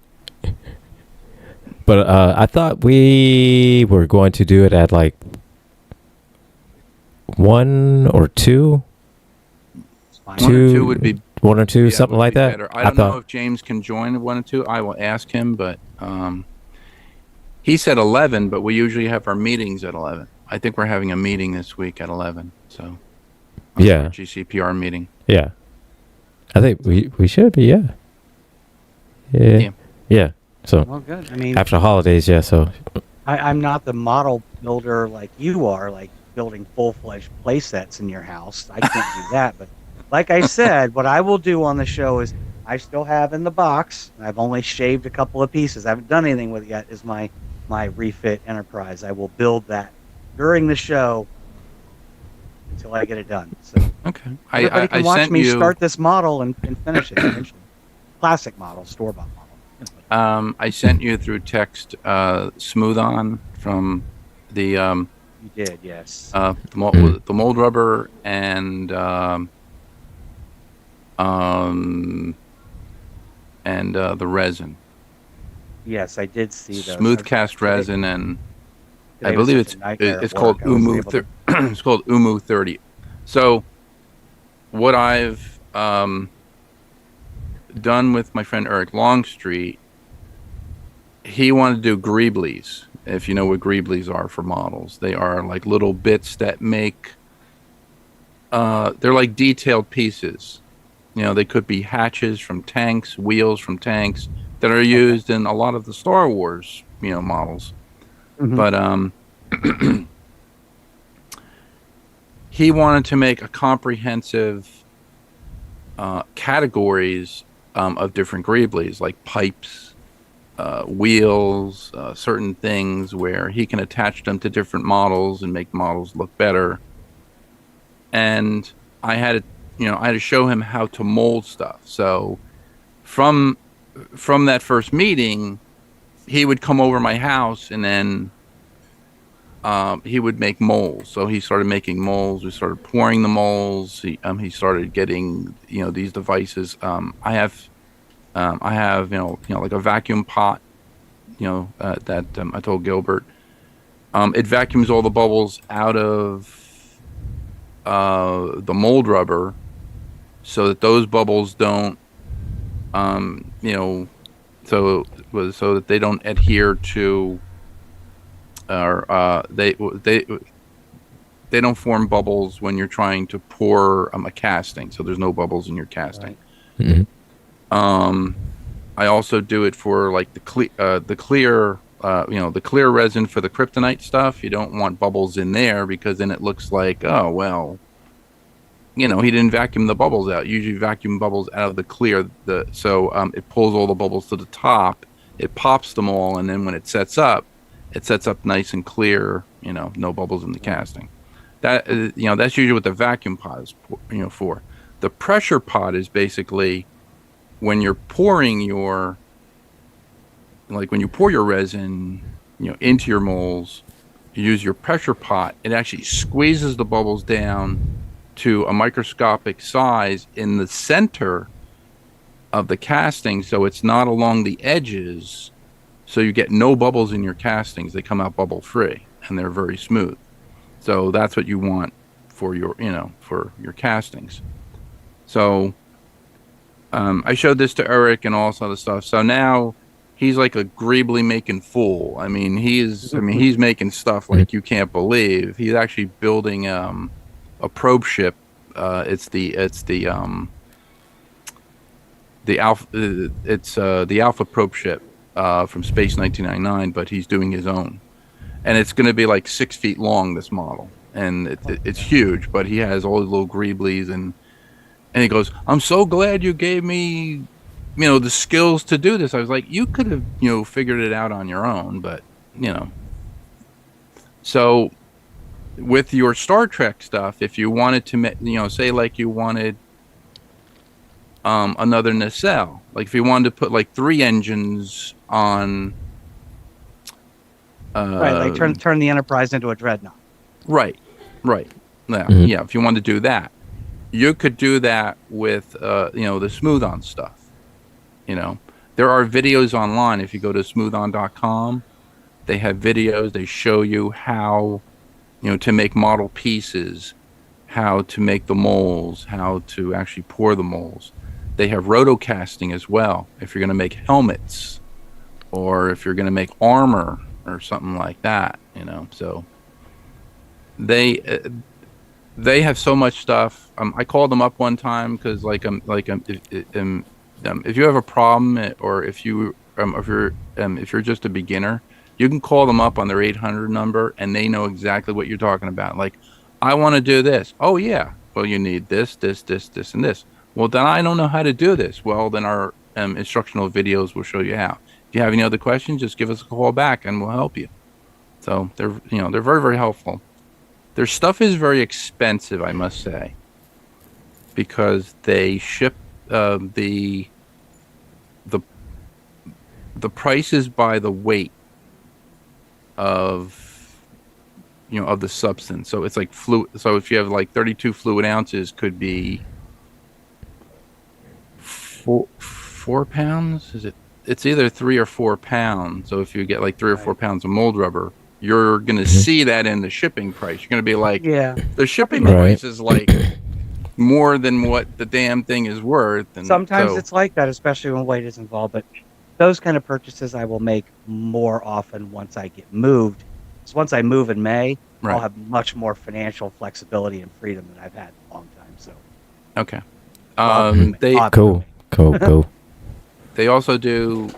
but I thought we were going to do it at like 1 or 2. One or two would be 1 or 2, yeah, something would like be that. better. I don't know if James can join 1 and 2. I will ask him, but he said 11, but we usually have our meetings at 11. I think we're having a meeting this week at 11. So Yeah. GCPR meeting. Yeah. I think we should be, yeah. Yeah. Yeah. So Well, good. I mean, after holidays, yeah, so I'm not the model builder like you are, like building full-fledged play sets in your house. I can't do that. But like I said, what I will do on the show is I still have in the box, and I've only shaved a couple of pieces. I haven't done anything with it yet, is my refit Enterprise. I will build that during the show until I get it done. So Okay. everybody can I watch sent me you, start this model and finish it eventually. Classic model, store-bought model. I sent you through text Smooth On from the You did, yes. the mold rubber and the resin. Yes, I did see those. Smooth cast resin, and I Today was believe such a nightmare it's at called work. I wasn't Umu. able to- It's called Umu 30. So what I've done with my friend Eric Longstreet, he wanted to do greeblies. If you know what greeblies are for models, they are like little bits that make. They're like detailed pieces. You know, they could be hatches from tanks, wheels from tanks that are used in a lot of the Star Wars, models. Mhm. But he wanted to make a comprehensive categories of different greeblies, like pipes, wheels, certain things where he can attach them to different models and make models look better. And I had to show him how to mold stuff. So from that first meeting, he would come over my house and then he would make molds. So he started making molds. We started pouring the molds. He started getting these devices. I have like a vacuum pot. That I told Gilbert. It vacuums all the bubbles out of the mold rubber, so that those bubbles don't, so that they don't adhere to, or they don't form bubbles when you're trying to pour a casting. So there's no bubbles in your casting. Mhm. I also do it for like the clear resin for the kryptonite stuff. You don't want bubbles in there because then it looks like, oh well, he didn't vacuum the bubbles out. Usually vacuum bubbles out of the clear. So it pulls all the bubbles to the top. It pops them all, and then when it sets up nice and clear. No bubbles in the casting. That's usually what the vacuum pot is for. The pressure pot is basically when you're pouring your resin, into your molds. You use your pressure pot. It actually squeezes the bubbles down to a microscopic size in the center of the casting, so it's not along the edges, so you get no bubbles in your castings. They come out bubble free and they're very smooth. So that's what you want for your castings. So I showed this to Eric and all this other stuff. So now he's like a greebly making fool. I mean, he's making stuff like you can't believe. He's actually building a probe ship. It's the Alpha probe ship from Space 1999, but he's doing his own, and it's going to be like 6 feet long. This model, and it's huge. But he has all the little greeblies, and And he goes, "I'm so glad you gave me, the skills to do this." I was like, "You could have, figured it out on your own, but, you know." So with your Star Trek stuff, if you wanted to, say like you wanted another nacelle, like if you wanted to put like 3 engines on, Right, like turn the Enterprise into a dreadnought. right, yeah. If you wanted to do that, you could do that with the smooth on stuff. There are videos online. If you go to smoothon.com, they have videos. They show you how to make model pieces, how to make the molds, how to actually pour the molds. They have rotocasting as well if you're going to make helmets or if you're going to make armor or something like that. So they have so much stuff. I called them up one time because if you have a problem or if you're just a beginner, you can call them up on their 800 number and they know exactly what you're talking about. Like, I want to do this. Oh yeah. Well, you need this, and this. Well, then I don't know how to do this. Well, then our instructional videos will show you how. If you have any other questions, just give us a call back and we'll help you. So they're very, very helpful. Their stuff is very expensive, I must say, because they ship the price is by the weight of the substance. So it's like fluid. So if you have like 32 fluid ounces, could be 4 pounds. It's either 3 or 4 pounds. So if you get like 3 or 4 pounds of mold rubber, you're going to see that in the shipping price. You're going to be like, yeah, the shipping price is like more than what the damn thing is worth. And sometimes it's like that, especially when weight is involved. But those kind of purchases I will make more often once I get moved. Because once I move in May, right, I'll have much more financial flexibility and freedom than I've had in a long time. So okay, Cool. They also do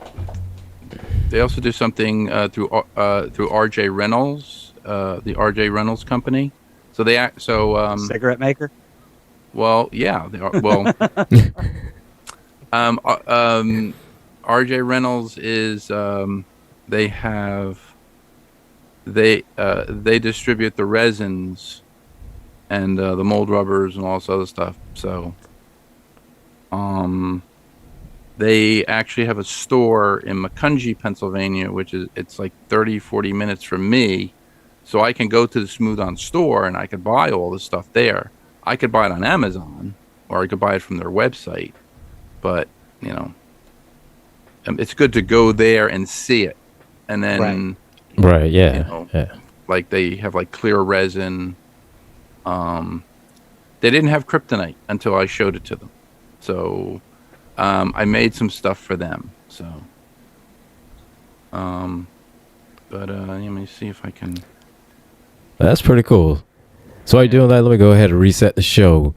something through RJ Reynolds, the RJ Reynolds company. So cigarette maker. Well, yeah, they are. Well, RJ Reynolds is they distribute the resins and the mold rubbers and all this other stuff. So they actually have a store in Macungie, Pennsylvania, it's like 30-40 minutes from me. So I can go to the Smooth On store and I could buy all this stuff there. I could buy it on Amazon or I could buy it from their website. But, it's good to go there and see it. And then, right, yeah. Like they have like clear resin. They didn't have kryptonite until I showed it to them. So I made some stuff for them. So, let me see if I can. That's pretty cool. So while you're doing that, let me go ahead and reset the show.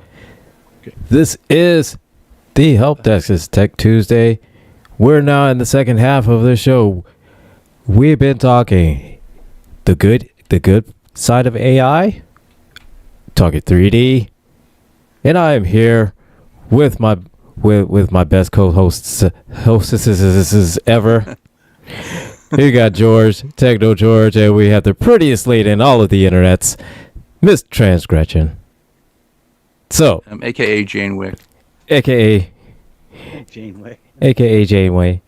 Okay. This is the Help Desk. It's Tech Tuesday. We're now in the second half of the show. We've been talking the good side of AI, talking 3D, and I am here with my best hostesses ever. You got George, Techno George, and we have the prettiest lady in all of the internets, Miss Transgretchen. So, AKA Jane Wick. AKA Janeway. AKA Janeway.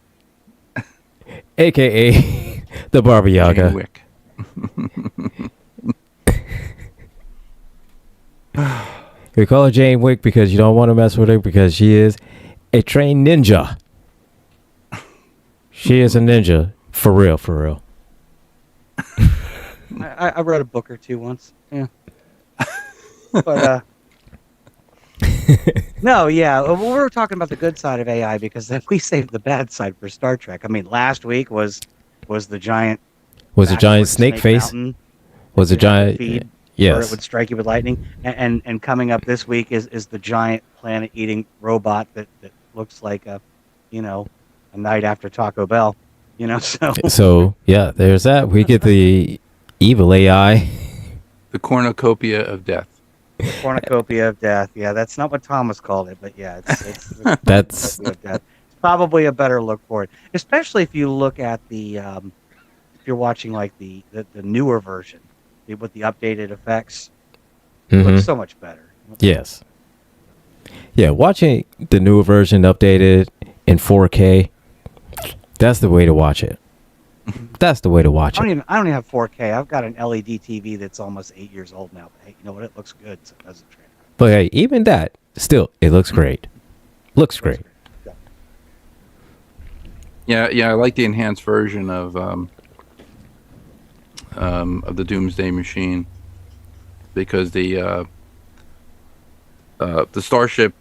AKA the Barbie Yaga. Jane Wick. We call her Jane Wick because you don't want to mess with her because she is a trained ninja. She is a ninja. For real. I wrote a book or two once. Yeah. But no, yeah. Well, we were talking about the good side of AI because then we saved the bad side for Star Trek. I mean, last week was the giant. Was a giant snake face? Was a giant feed yes. Where it would strike you with lightning. And coming up this week is the giant planet-eating robot that looks like a night after Taco Bell. So yeah, there's that. We get the evil AI. The cornucopia of death. Cornucopia of death. Yeah, that's not what Thomas called it, but yeah, it's That's cornucopia of death. It's probably a better look for it, especially if you look at the if you're watching like the newer version with the updated effects. It looks so much better. yes. Yeah, watching the newer version updated in 4K, that's the way to watch it. That's the way to watch I don't it. even have 4K. I've got an LED TV that's almost 8 years old now. But hey, you know what? It looks good, so it doesn't trade. But hey, even that, still, it looks great. Looks great. Yeah, I like the enhanced version of the Doomsday Machine because the starship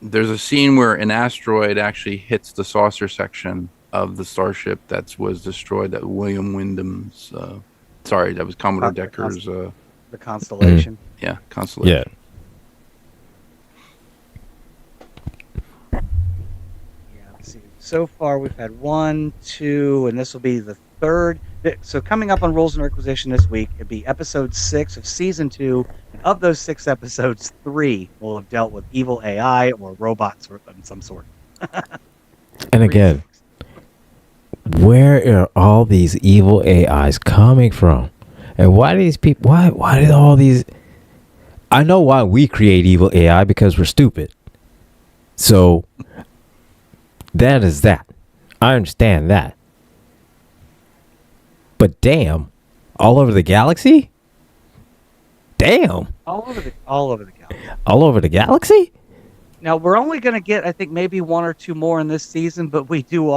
there's a scene where an asteroid actually hits the saucer section of the starship that was destroyed. That William Wyndham's that was Commodore Decker's the Constellation. yeah, Constellation. Yeah. Let's see. So far, we've had 1, 2, and this will be the third. So coming up on Rules and Requisition this week, it'd be episode 6 of season 2. And of those 6 episodes, 3 will have dealt with evil AI or robots of some sort. And again, where are all these evil AIs coming from? And why do these people, why did all these, I know why we create evil AI, because we're stupid. So that is that. I understand that. But damn, all over the galaxy? Damn. All over the galaxy. All over the galaxy? Now we're only going to get, I think, maybe 1 or 2 more in this season, but we do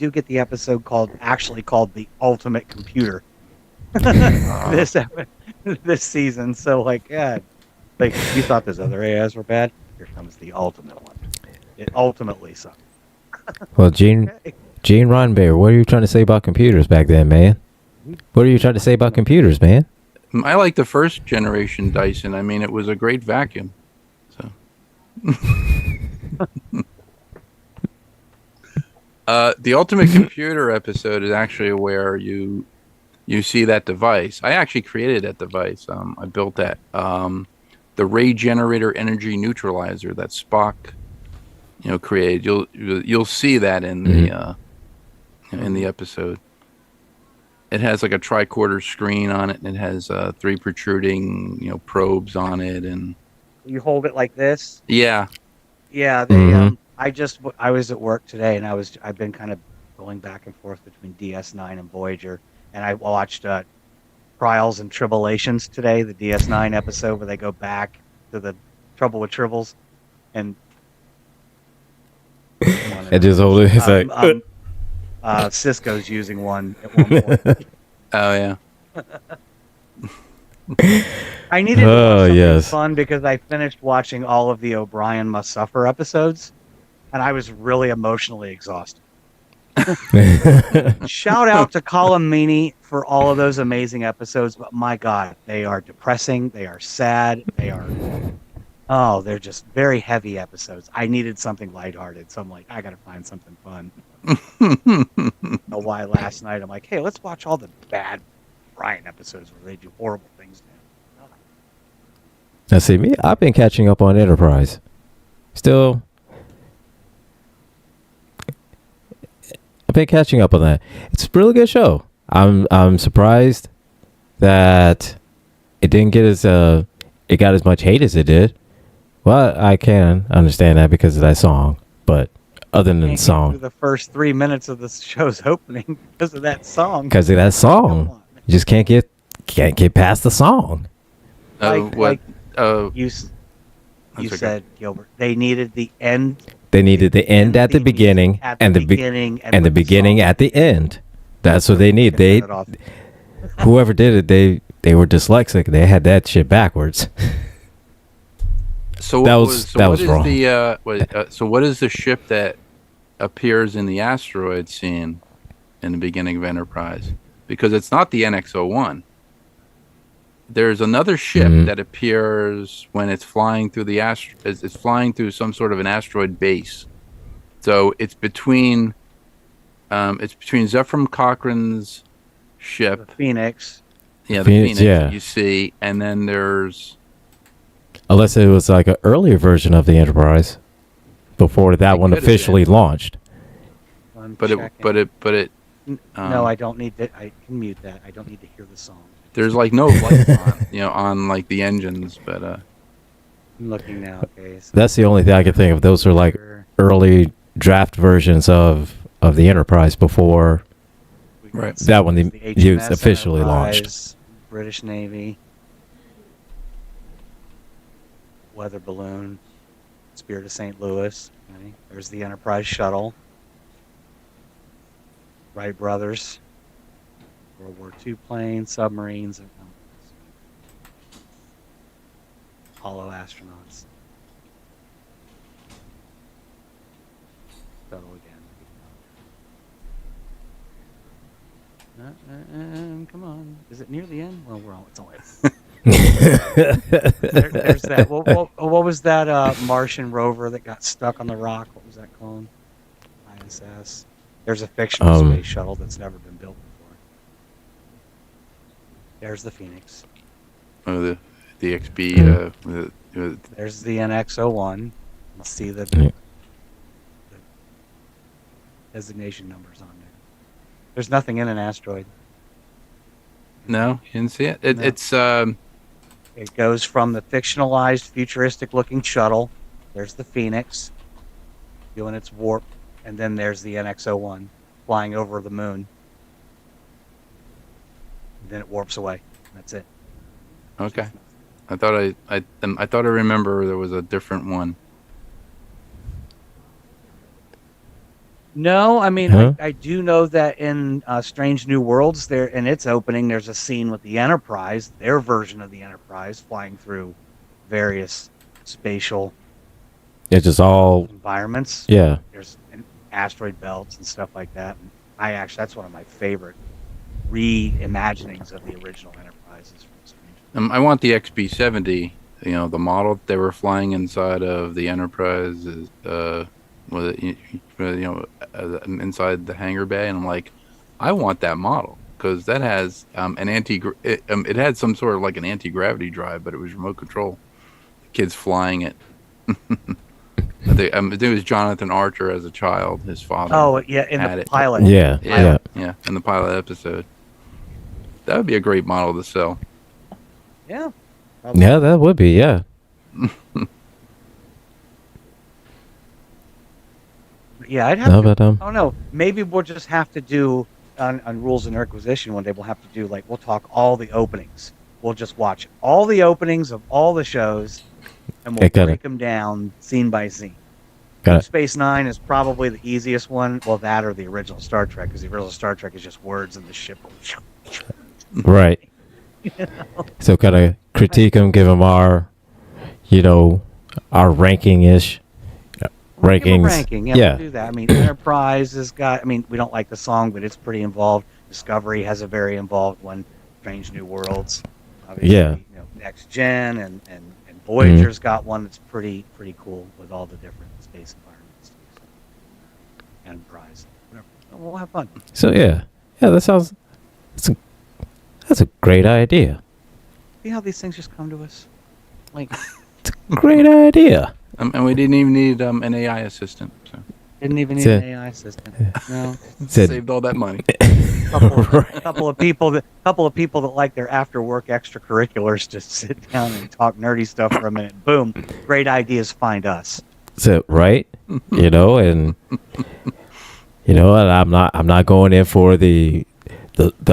get the episode called the Ultimate Computer this season. So like you thought those other AIs were bad. Here comes the ultimate one. It ultimately sucked. Well, Gene Roddenberry, what are you trying to say about computers back then, man? What are you trying to say about computers, man? I like the first generation Dyson. I mean, it was a great vacuum. So, the Ultimate Computer episode is actually where you see that device. I actually created that device. I built that. The ray generator energy neutralizer that Spock, created. You'll see that in the episode. It has like a tricorder screen on it, and it has 3 protruding, probes on it, and you hold it like this. Yeah. Yeah. They. I was at work today, and I've been kind of going back and forth between DS9 and Voyager, and I watched Trials and Tribulations today, the DS9 episode where they go back to the Trouble with Tribbles, and I just hold it. It's like Cisco's using one at one point. Oh yeah. I needed to watch something fun because I finished watching all of the O'Brien Must Suffer episodes, and I was really emotionally exhausted. Shout out to Colin Meaney for all of those amazing episodes, but my God, they are depressing. They are sad. They're just very heavy episodes. I needed something lighthearted, so I'm like, I got to find something fun. Why last night I'm like, hey, let's watch all the bad Brian episodes where they do horrible things. Now see me, I've been catching up on Enterprise. Still, I've been catching up on that. It's a really good show. I'm surprised that it didn't get it got as much hate as it did. Well, I can understand that because of that song, but other than the song, the first 3 minutes of the show's opening because of that song. Because of that song, you just can't get past the song. You said, Gilbert, they needed the end. They needed the end at the beginning, and the beginning at the end. That's what they need. Whoever did it, they were dyslexic. They had that shit backwards. So that was wrong. So what is the ship that appears in the asteroid scene in the beginning of Enterprise? Because it's not the NX-01. There's another ship that appears when it's flying through it's flying through some sort of an asteroid base. So it's between Zephram Cochrane's ship, the Phoenix, the Phoenix yeah. you see, and then there's Unless it was like an earlier version of the Enterprise before that It one could have officially been. launched. I'm but it checking. but it No, I don't need to. I can mute that. I don't need to hear the song. there's like no lights on, on like the engines, but I'm looking now. Okay, so That's the only thing I can think of. Those are like here early draft versions of the Enterprise before we got Right. that one the used HMS officially launched. Enterprise, British Navy, weather balloon, Spirit of St. Louis. Okay. There's the Enterprise shuttle. Wright brothers, World War II planes, submarines, and Apollo astronauts. Shuttle again. Come on. Is it near the end? Well, it's only. There's that. What was that Martian rover that got stuck on the rock? What was that called? ISS. There's a fictional space shuttle that's never been built before. There's the Phoenix. the XB. There's the NX-01. Let's see the designation numbers on there. There's nothing in an asteroid. No, you didn't see it. No. It's It goes from the fictionalized, futuristic-looking shuttle. There's the Phoenix doing its warp, and then there's the NX-01 flying over the moon. And then it warps away. That's it. okay. I thought I thought I remember there was a different one. No, I mean, Huh? I do know that in Strange New Worlds, there in its opening, there's a scene with the Enterprise, their version of the Enterprise, flying through various spatial It's just all environments. yeah. There's asteroid belts and stuff like that. And that's one of my favorite reimaginings of the original Enterprises from Strange. I want the XB-70. The model that they were flying inside of the Enterprise is was it inside the hangar bay, and I'm like, I want that model because that has it had some sort of like an anti-gravity drive, but it was remote control. The kid's flying it. I think it was Jonathan Archer as a child. His father. Oh yeah, in had the it. pilot. Yeah. In the pilot episode. That would be a great model to sell. Yeah. Yeah, that would be, yeah. Yeah, I'd have No, to. but I don't know. Maybe we'll just have to do on Rules and Requisition one day. We'll have to do we'll talk all the openings. We'll just watch all the openings of all the shows, and we'll break them down scene by scene. Got it. Space Nine is probably the easiest one. Well, that or the original Star Trek, because the original Star Trek is just words in the ship. Right. So kind of critique them, give them our ranking-ish. Rankings. Ranking. Yeah, Yeah. we'll do that. I mean, Enterprise has got. I mean, we don't like the song, but it's pretty involved. Discovery has a very involved one. Strange New Worlds. Obviously, Yeah. Next Gen and Voyager's got one that's pretty cool with all the different space environments. Enterprise. Whatever. We'll have fun. So yeah, that sounds. That's a great idea. See how these things just come to us? Like, Great idea. And we didn't even need an AI assistant. So. didn't even need That's an it. AI assistant. No. Said- Saved all that money. couple of people that like their after work extracurriculars just sit down and talk nerdy stuff for a minute. Boom. Great ideas find us. So right, and I'm not going in for the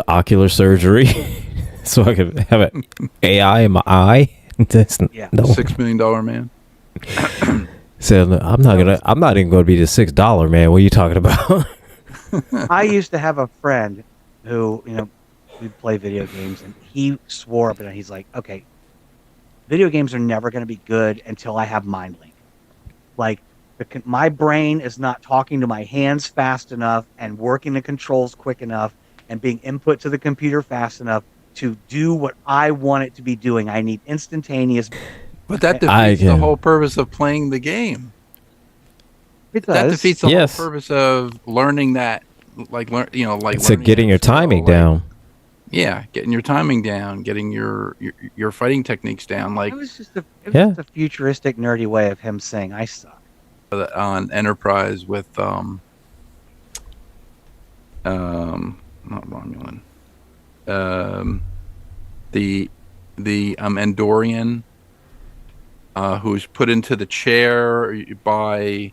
ocular surgery, so I can have an AI in my eye. Yeah. No. $6 million man. So I'm not even going to be the $6 man. What are you talking about? I used to have a friend who, we'd play video games, and he swore up and he's like, okay, video games are never going to be good until I have mind link. Like, my brain is not talking to my hands fast enough and working the controls quick enough and being input to the computer fast enough to do what I want it to be doing. I need instantaneous. But that defeats the whole purpose of playing the game. It does. That defeats the Yes. whole purpose of learning that, It's getting your timing down. getting your timing down, getting your fighting techniques down. Like It was just a futuristic, nerdy way of him saying, "I suck." on Enterprise with not Romulan, the Andorian, who's put into the chair by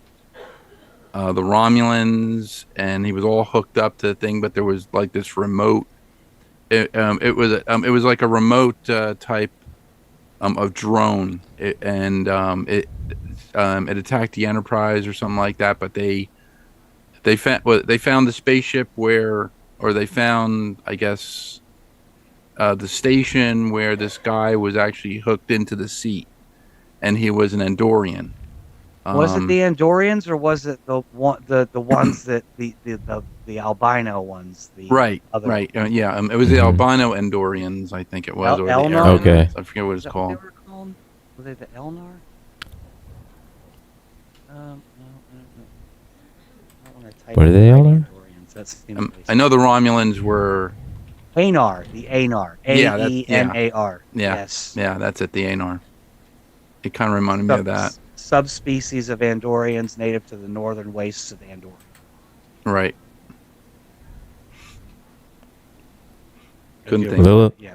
the Romulans, and he was all hooked up to the thing, but there was like this remote. It was like a remote type of drone, it attacked the Enterprise or something like that. But they found the spaceship they found, I guess, the station where this guy was actually hooked into the seat, and he was an Andorian. Was it the Andorians, or was it the ones that the albino ones? Right. It was the albino Andorians, I think it was. Or Elnar? The Okay. I forget what it's called. What they were called? Were they the Elnar? No. What are they, Elnar? That seems I know the Romulans were Anar, the Anar. A-E-N-A-R. Yeah. Yes. Yeah, that's it, the Anar. It kind of reminded me of that. Subspecies of Andorians native to the northern wastes of Andor. Right. Couldn't think. Lilith, Yeah.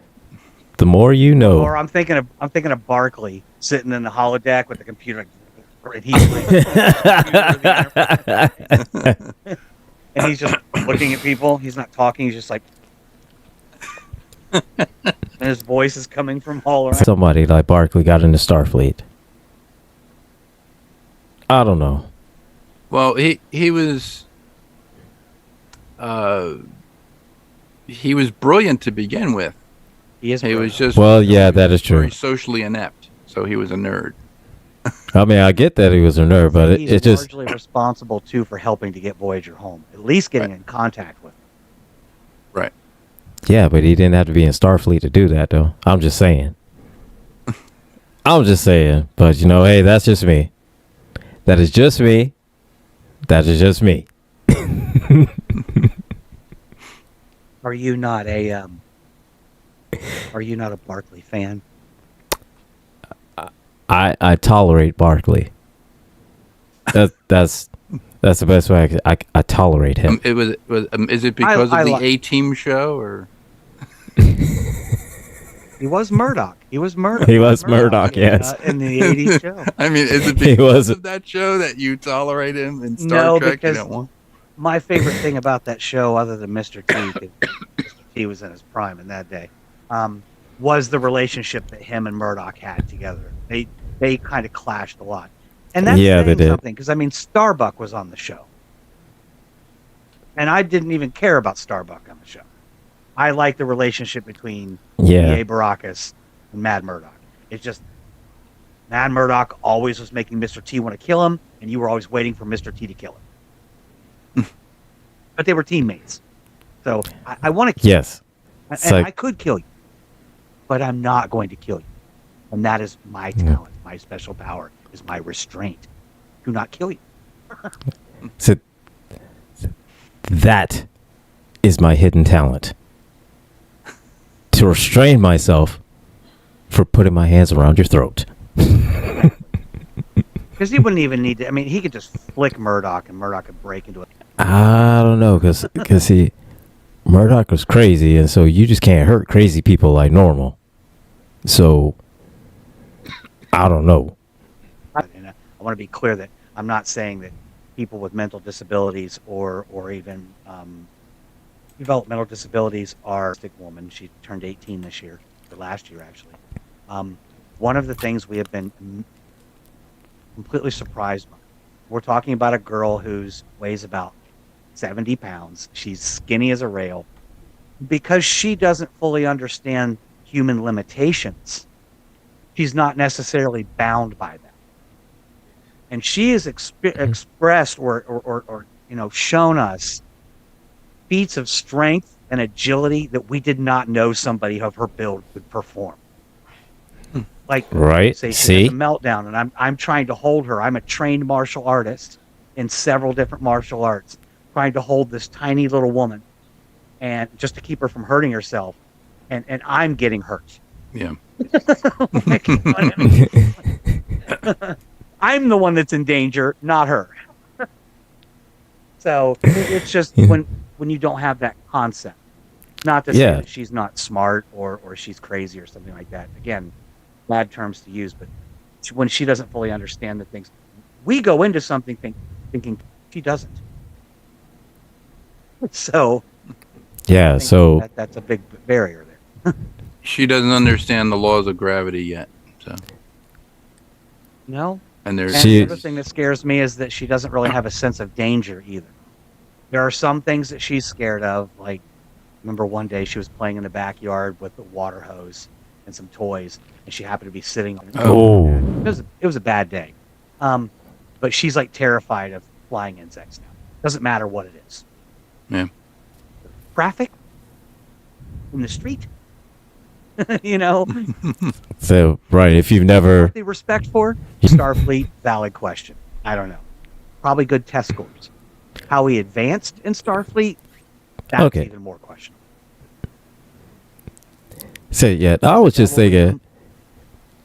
the more you know. Or I'm thinking of Barkley sitting in the holodeck with the computer, and he's and he's just looking at people. He's not talking. He's just like, and his voice is coming from all around. Somebody like Barkley got into Starfleet. I don't know. Well, he was brilliant to begin with. He was just that is true. Very socially inept, so he was a nerd. I mean, I get that he was a nerd, but he's it just largely responsible too for helping to get Voyager home, at least getting in contact with him. Right. Yeah, but he didn't have to be in Starfleet to do that, though. I'm just saying. But hey, that's just me. That is just me. That is just me. Are you not a Barkley fan? I tolerate Barkley. That's the best way I tolerate him. Is it because of the A-Team show, or? He was Murdoch. He was Murdoch, yes. In the 80s show. I mean, is it because of that show that you tolerate him in Star Trek? Because my favorite thing about that show, other than Mr. T, Mr. T was in his prime in that day, was the relationship that him and Murdoch had together. They kind of clashed a lot. And that's saying something, because, I mean, Starbuck was on the show. And I didn't even care about Starbuck on the show. I like the relationship between E.A. Baracus and Mad Murdoch. It's just Mad Murdoch always was making Mr. T want to kill him, and you were always waiting for Mr. T to kill him. But they were teammates. So I want to kill you. And I could kill you, but I'm not going to kill you. And that is my talent. My special power is my restraint. Do not kill you. So that is my hidden talent. To restrain myself for putting my hands around your throat. Because he wouldn't even need to. I mean, he could just flick Murdoch, and Murdoch could break into it. I don't know, because Murdoch was crazy, and so you just can't hurt crazy people like normal. So I don't know. And I want to be clear that I'm not saying that people with mental disabilities or even developmental disabilities are a sick woman. She turned 18 this year, or last year actually. One of the things we have been completely surprised by. We're talking about a girl who's weighs about 70 pounds. She's skinny as a rail. Because she doesn't fully understand human limitations, she's not necessarily bound by that. And she has expressed or shown us feats of strength and agility that we did not know somebody of her build could perform. Like, say she has a meltdown, and I'm trying to hold her. I'm a trained martial artist in several different martial arts, trying to hold this tiny little woman, and just to keep her from hurting herself. and I'm getting hurt. Yeah. Like, I'm the one that's in danger, not her. So it's just when you don't have that concept. Not to say Yeah. that she's not smart or she's crazy or something like that. Again, bad terms to use, but when she doesn't fully understand the things, we go into something thinking she doesn't. So Yeah. I think So that's a big barrier there. She doesn't understand the laws of gravity yet. So, No. and there's And She- the other thing that scares me is that she doesn't really have a sense of danger either. There are some things that she's scared of, like remember one day she was playing in the backyard with the water hose and some toys, and she happened to be sitting on it. Oh. It was a bad day. But she's like terrified of flying insects now. Doesn't matter what it is. Yeah. Traffic in the street. You know, So right, if you've never, the respect for Starfleet, valid question. I don't know. Probably good test scores. How he advanced in Starfleet, that's Okay. even more questionable. so yeah, I was just thinking.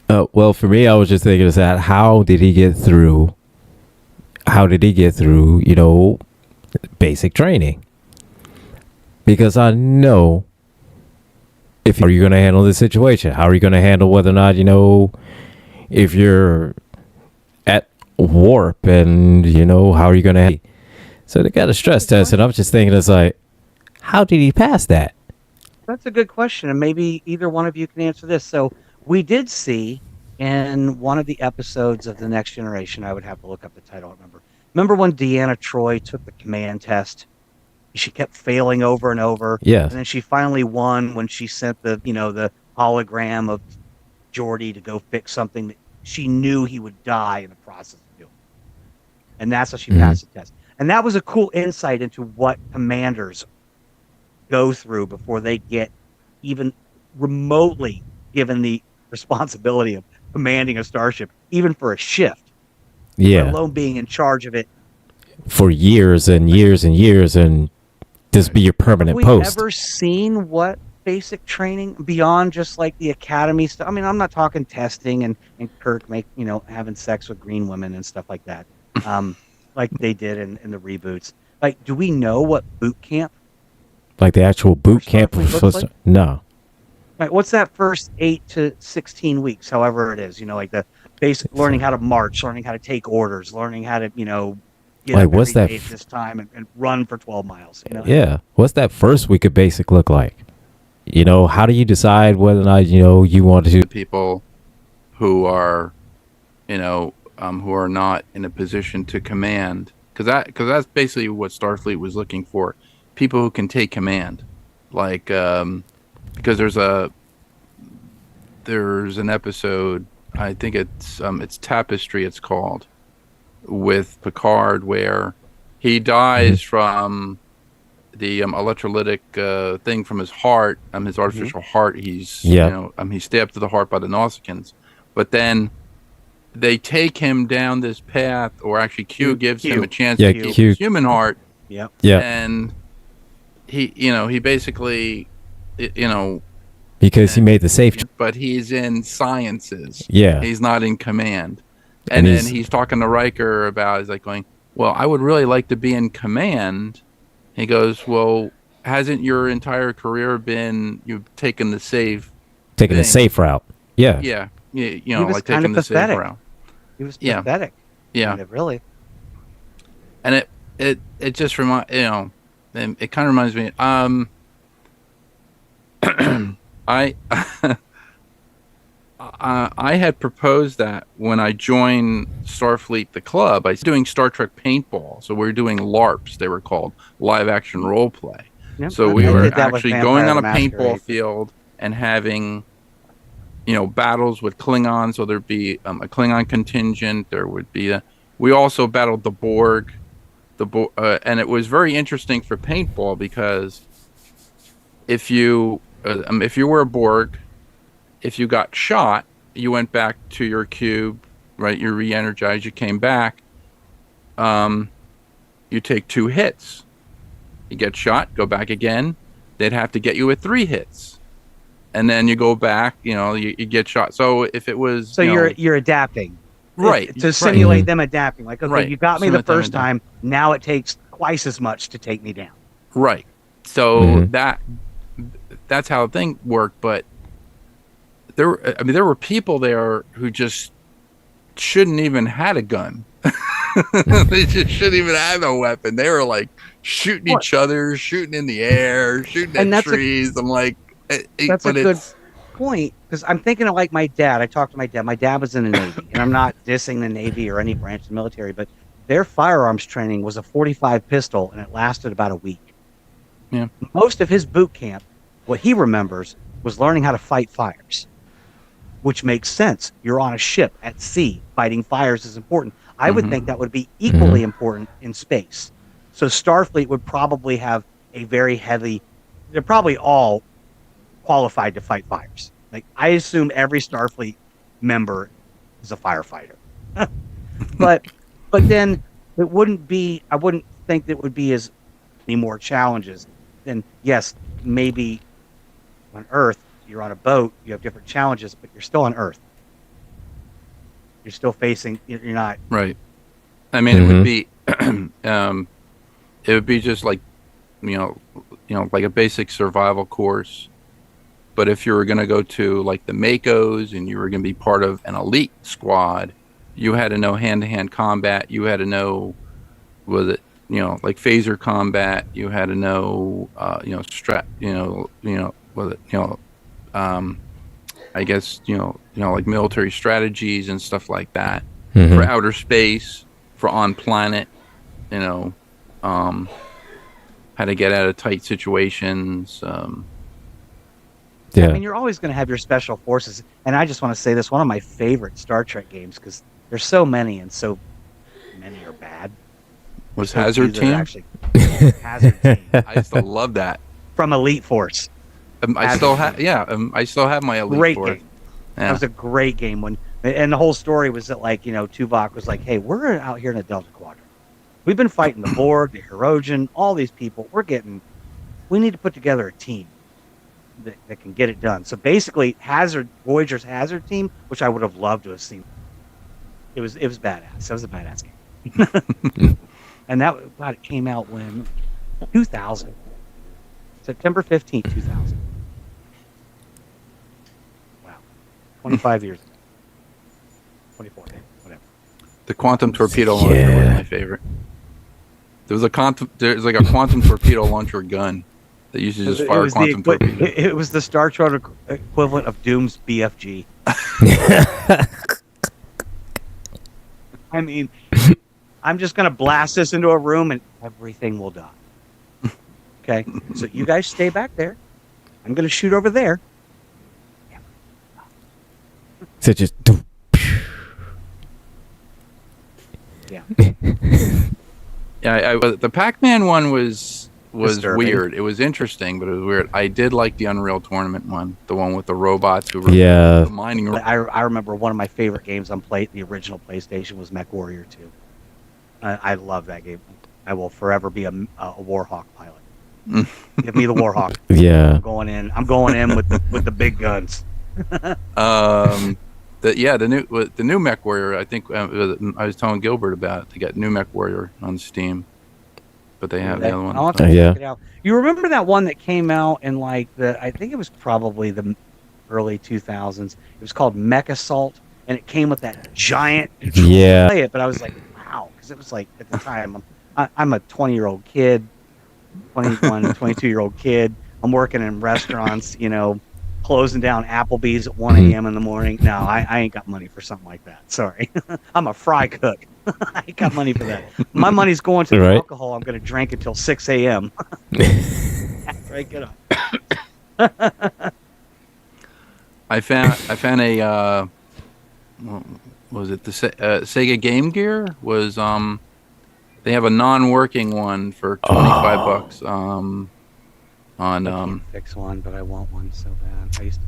Well, for me, I was just thinking is that how did he get through? How did he get through? You know, basic training. Because I know. How are you going to handle this situation? How are you going to handle whether or not, you know, if you're at warp and, you know, how are you going to... So they got a stress test, and I'm just thinking, it's like, how did he pass that? That's a good question, and maybe either one of you can answer this. So we did see in one of the episodes of The Next Generation, I would have to look up the title, I don't remember. Remember when Deanna Troi took the command test? She kept failing over and over. Yeah. And then she finally won when she sent the hologram of Geordi to go fix something that she knew he would die in the process of doing. And that's how she passed the test. And that was a cool insight into what commanders go through before they get even remotely given the responsibility of commanding a starship, even for a shift. Yeah. Let alone being in charge of it. For years and years and years, and this be your permanent Have we post. ever seen what basic training beyond just like the academy stuff? I mean, I'm not talking testing and Kirk having sex with green women and stuff like that, like they did in the reboots. Like, do we know what boot camp? Like the actual boot camp Starfleet was looks supposed like? to... No. Like, what's that first 8 to 16 weeks, however it is? You know, like the basic learning how to march, learning how to take orders, learning how to get Like, up what's every that day at this time and run for 12 miles. You know? Yeah. What's that first week of basic look like? You know, how do you decide whether or not, you know, you want to... people who are, who are not in a position to command, because that's basically what Starfleet was looking for, people who can take command, like because there's an episode, I think it's Tapestry, it's called, with Picard, where he dies from the electrolytic thing from his heart, his artificial heart. He's he's stabbed to the heart by the Nausicaans, but then they take him down this path, or actually Q gives him a chance to keep his human heart. Yeah. And he basically, because he made the safe... but he's in sciences. Yeah. He's not in command. And then he's talking to Riker about, he's like going, well, I would really like to be in command. He goes, well, hasn't your entire career been, you've taken the safe route? Yeah. Yeah. He was like kind taking of the safe pathetic. route. He was pathetic. Yeah. Kind of, really. And it just reminds, it kind of reminds me, I had proposed that when I joined Starfleet, the club, I was doing Star Trek paintball. So we were doing LARPs, they were called, live action role play. Yep. So we were did that with actually Vampire going on a the paintball Masquerade. field and having, battles with Klingons. So there'd be a Klingon contingent. There would be we also battled the Borg, and it was very interesting for paintball because if you were a Borg, if you got shot, you went back to your cube, right? You re-energized, you came back. You take 2 hits. You get shot, go back again. They'd have to get you with 3 hits. and then you go back, you get shot. So if it was, So you're adapting, right, to simulate Right. them adapting. Like, okay, Right. you got me the Simulate them first time. Now it takes twice as much to take me down. right. So Mhm. that's how the thing worked. But there were people there who just shouldn't even had a gun. They just shouldn't even have a weapon. They were like shooting each other, shooting in the air, shooting And at that's trees. I'm like, That's a but good it's point, because I'm thinking of like my dad. I talked to my dad. My dad was in the Navy, and I'm not dissing the Navy or any branch of the military, but their firearms training was a 45 pistol, and it lasted about a week. Yeah. Most of his boot camp, what he remembers, was learning how to fight fires, which makes sense. You're on a ship at sea. Fighting fires is important. I would think that would be equally important in space. So Starfleet would probably have a very heavy, they're probably all qualified to fight fires. Like, I assume every Starfleet member is a firefighter. but then it wouldn't be, I wouldn't think that it would be as many more challenges. Then yes, maybe on Earth, you're on a boat, you have different challenges, but you're still on Earth. You're still facing, you're not. right. I mean, it would be, it would be just like, like a basic survival course. But if you were going to go to like the Makos and you were going to be part of an elite squad, you had to know hand-to-hand combat. You had to know, like phaser combat. You had to know, I guess, like military strategies and stuff like that for outer space, for on planet, how to get out of tight situations. Yeah. I mean, you're always going to have your special forces. And I just want to say this, one of my favorite Star Trek games, because there's so many and so many are bad. Was So Hazard these are Team? actually Hazard Team I used to love that. from Elite Force. I still have, I still have my elite Great force. game. Yeah. That was a great game. And the whole story was that, like, Tuvok was like, hey, we're out here in the Delta Quadrant. We've been fighting the Borg, the Hirogen, all these people. We need to put together a team that can get it done. So basically, Voyager's Hazard Team, which I would have loved to have seen. It was badass. That was a badass game. And it came out when 2000, September 15th, 2000. Wow, 25 years ago. 24, whatever. The quantum torpedo launcher was my favorite. There's like a quantum torpedo launcher gun that used to just fire quantum torpedoes. It was the Star Trek equivalent of Doom's BFG. I mean, I'm just going to blast this into a room and everything will die. Okay? So you guys stay back there. I'm going to shoot over there. So just. Yeah. Yeah, the Pac-Man one was Disturbing. weird. It was interesting, but it was weird. I did like the Unreal Tournament one, the one with the robots who were Yeah. mining. I remember one of my favorite games on the original PlayStation was Mech Warrior 2. I love that game. I will forever be a Warhawk pilot. Give me the Warhawk. Yeah. I'm going in with the big guns. The new Mech Warrior. I think I was telling Gilbert about it. They got new Mech Warrior on Steam, but they have the other one. I'll have to Yeah. check it out. You remember that one that came out in I think it was probably the early 2000s. It was called Mech Assault, and it came with that giant. Yeah. Play it, but I was like, wow, because it was like at the time I'm a 20-year-old kid, 21, 22-year-old kid. I'm working in restaurants, closing down Applebee's at 1 a.m. in the morning. No, I ain't got money for something like that. Sorry. I'm a fry cook. I ain't got money for that. My money's going to the Right. alcohol I'm going to drink until 6 a.m. After I get up. I found a what was it the Sega Game Gear was they have a non-working one for $25 on I can't fix one, but I want one so bad. I used to.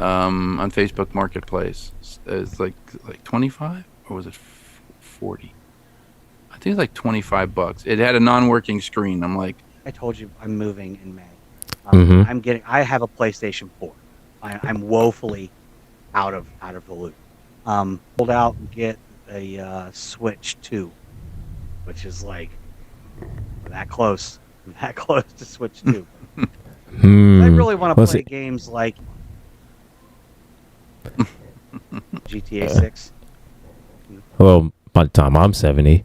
on Facebook Marketplace. It's like 25 or was it 40? I think it's like $25. It had a non-working screen. I'm like, I told you I'm moving in May. Mhm. I have a PlayStation 4. I'm woefully out of the loop. Pulled out and get a Switch 2, which is like that close to Switch 2. I really want to play games like GTA 6. Well, by the time I'm 70.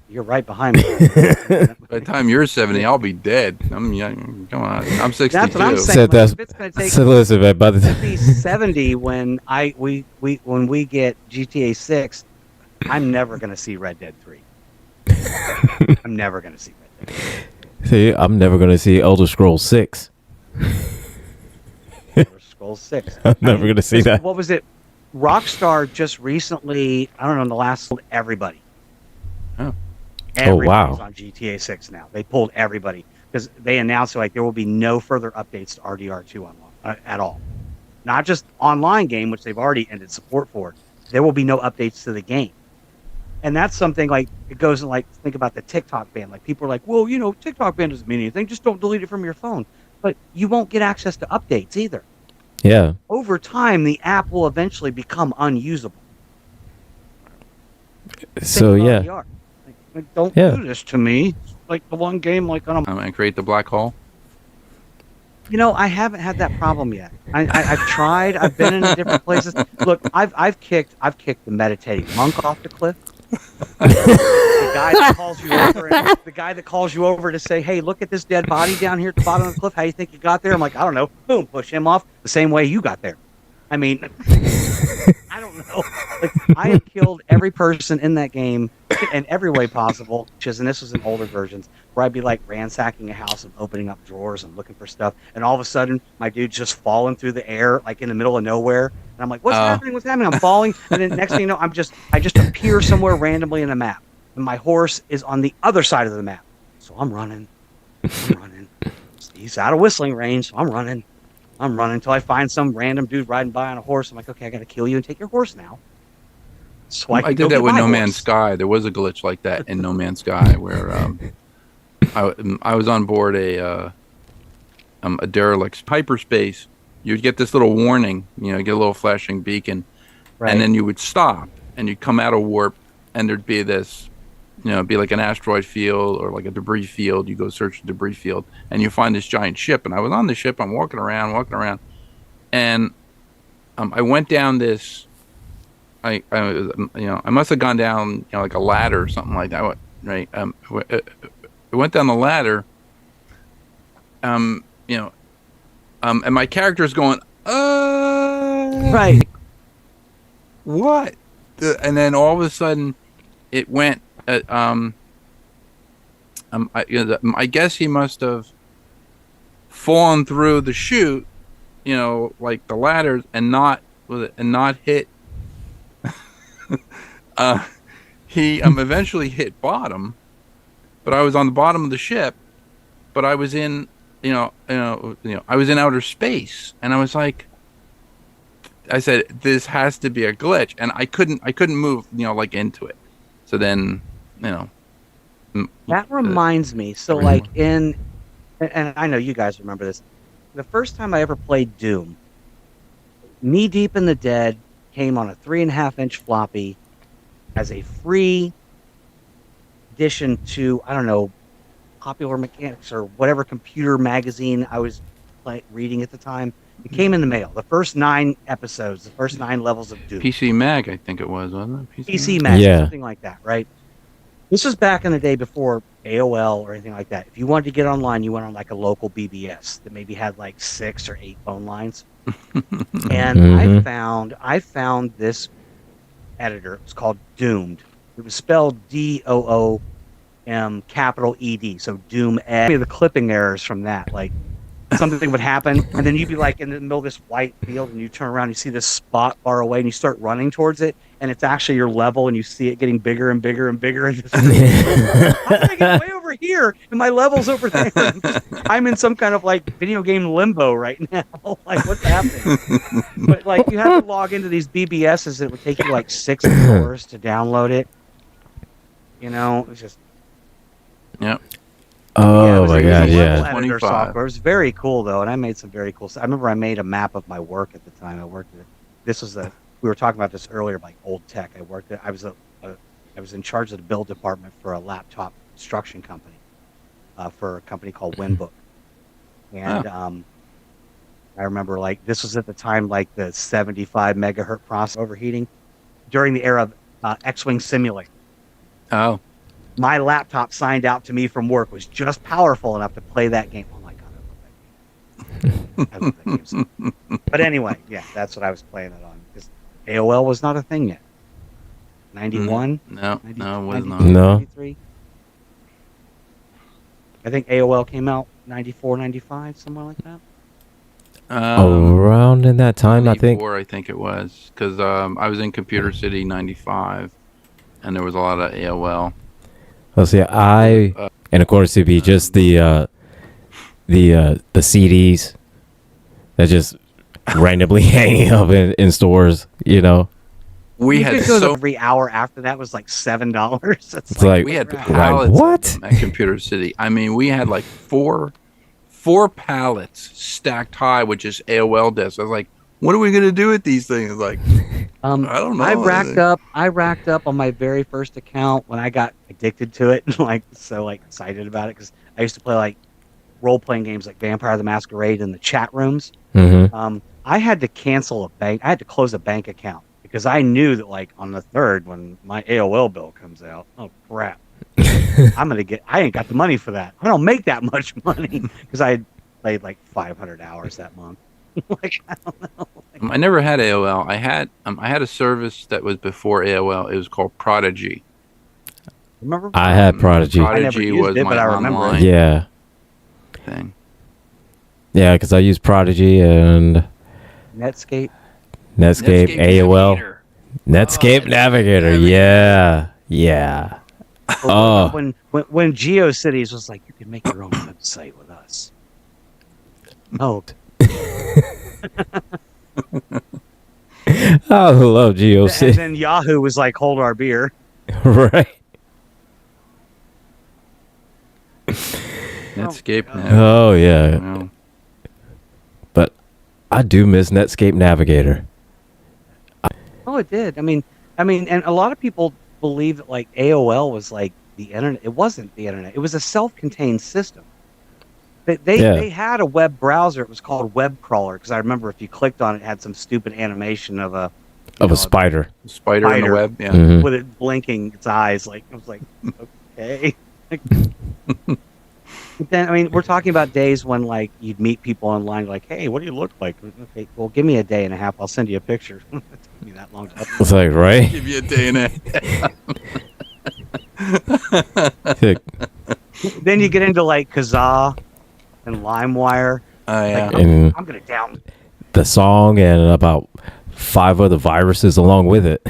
You're right behind me. By the time you're 70, I'll be dead. I'm young. Come on, I'm 62. That's what I'm saying. So that's, if it's going to take so listen, man, by the to be 70 when we get GTA 6, I'm never going to see Red Dead 3. I'm never going to see Red Dead 3. See, I'm never going to see Elder Scrolls 6. Elder Scrolls 6. I'm never going to see that. What was it? Rockstar just recently, I don't know, in the last everybody. Oh. Everybody's wow. on GTA 6 now. They pulled everybody because they announced like there will be no further updates to RDR2 at all. Not just online game, which they've already ended support for. There will be no updates to the game. And that's something like it goes and like think about the TikTok ban. Like people are like, well, TikTok ban doesn't mean anything. Just don't delete it from your phone. But you won't get access to updates either. Yeah. Over time, the app will eventually become unusable. So yeah. VR. Like, don't do this to me. Like the one game, like on and create the black hole. I haven't had that problem yet. I've tried. I've been in different places. Look, I've kicked the meditating monk off the cliff. The guy that calls you over to say, "Hey, look at this dead body down here at the bottom of the cliff. How do you think you got there?" I'm like, "I don't know." Boom, push him off the same way you got there. I mean, I don't know. Like, I have killed every person in that game in every way possible. And this was in older versions where I'd be like ransacking a house and opening up drawers and looking for stuff, and all of a sudden my dude's just falling through the air like in the middle of nowhere, and I'm like, "What's happening? What's happening?" I'm falling, and then next thing you know, I just appear somewhere randomly in the map, and my horse is on the other side of the map. So I'm running. He's out of whistling range, so I'm running until I find some random dude riding by on a horse. I'm like, okay, I got to kill you and take your horse now. So I did that with No Man's Sky. There was a glitch like that in No Man's Sky where I was on board a derelict hyperspace. You'd get this little warning, get a little flashing beacon, right. And then you would stop and you'd come out of warp, and there'd be this, it'd be like an asteroid field or like a debris field. You go search the debris field and you find this giant ship. And I was on the ship. I'm walking around, and I went down this. I must have gone down, like a ladder or something like that, right? I went down the ladder, and my character's going, right, what? And then all of a sudden, it went. I guess he must have fallen through the chute, like the ladders, and not hit. He eventually hit bottom, but I was on the bottom of the ship, but I was in I was in outer space, and I was like, I said, this has to be a glitch, and I couldn't move like into it. So then that reminds me. So like and I know you guys remember this. The first time I ever played Doom, Knee Deep in the Dead came on a 3.5-inch floppy as a free addition to, I don't know, Popular Mechanics or whatever computer magazine I was reading at the time. It came in the mail. The first 9 episodes, the first 9 levels of Doom. PC Mag, I think it was, wasn't it? PC Mag, something like that, right? This was back in the day before AOL or anything like that. If you wanted to get online, you went on like a local BBS that maybe had like 6 or 8 phone lines. And I found this editor. It was called Doomed. It was spelled DOOM capital ED. So Doom. The clipping errors from that, like something would happen, and then you'd be like in the middle of this white field, and you turn around, and you see this spot far away, and you start running towards it, and it's actually your level, and you see it getting bigger and bigger and bigger. And just, how did I get way over here? And my level's over there. I'm in some kind of like video game limbo right now. Like, what's happening? But like, you have to log into these BBSs, and it would take you like 6 hours to download it. It was just. Yep. Oh my It was god, a level yeah. editor 25. software. It was very cool though, and I made some very cool. I remember I made a map of my work at the time. I worked at. This was a. We were talking about this earlier, like old tech. I worked at. I was in charge of the build department for a laptop construction company, for a company called Winbook, and I remember like this was at the time like the 75 megahertz processor overheating during the era of X-Wing Simulator. Oh, My laptop signed out to me from work was just powerful enough to play that game. Oh my god, I love that game. I love that game so much. But anyway, yeah, that's what I was playing it on because AOL was not a thing yet. 91, no, 90, no, it was 92, not. No. 93. I think AOL came out 94, 95, somewhere like that. Around in that time, I think. 94, I think it was, because I was in Computer City '95, and there was a lot of AOL. Let's see. And of course it'd be just the CDs that just randomly hanging up in stores. You know, We You had could go so every hour after that was like $7. It's like we had crap. pallets what? of them at Computer City. I mean, we had like four pallets stacked high with just AOL discs. I was like, what are we gonna do with these things? Like, I don't know. I racked up on my very first account when I got addicted to it and like so like excited about it because I used to play like role playing games like Vampire the Masquerade in the chat rooms. Mm-hmm. I had to cancel a bank. I had to close a bank account because I knew that like on the 3rd when my AOL bill comes out, oh crap, I ain't got the money for that. I don't make that much money because I played like 500 hours that month. Like I don't know. I never had AOL. I had a service that was before AOL. It was called Prodigy. Remember? I had Prodigy. I never Prodigy used was it, my but I remember it. online Yeah, thing. yeah, because I used Prodigy and Netscape. Netscape, AOL, Navigator. Netscape Navigator. Yeah, yeah. Oh. When GeoCities was like, you can make your own website with us. Oh, I love and GeoCity. then Yahoo was like, hold our beer. Right. Netscape. God. Navigator. Oh yeah. Well, But I do miss Netscape Navigator. Oh, it did. I mean, and a lot of people believe that like AOL was like the internet. It wasn't the internet. It was a self-contained system. They had a web browser. It was called Web Crawler because I remember if you clicked on it, it had some stupid animation of a Of a spider. spider in the Spider. web. Yeah. Mhm. with it blinking its eyes. Like I was like, okay. But then I mean, we're talking about days when like you'd meet people online, like, hey, what do you look like? Okay, well, give me a day and a half. I'll send you a picture. It took me that long to upload. It's like, right? Give you a day and a Then you get into like Kazaa and LimeWire. Oh yeah. And I'm gonna down. the song and about 5 other viruses along with it.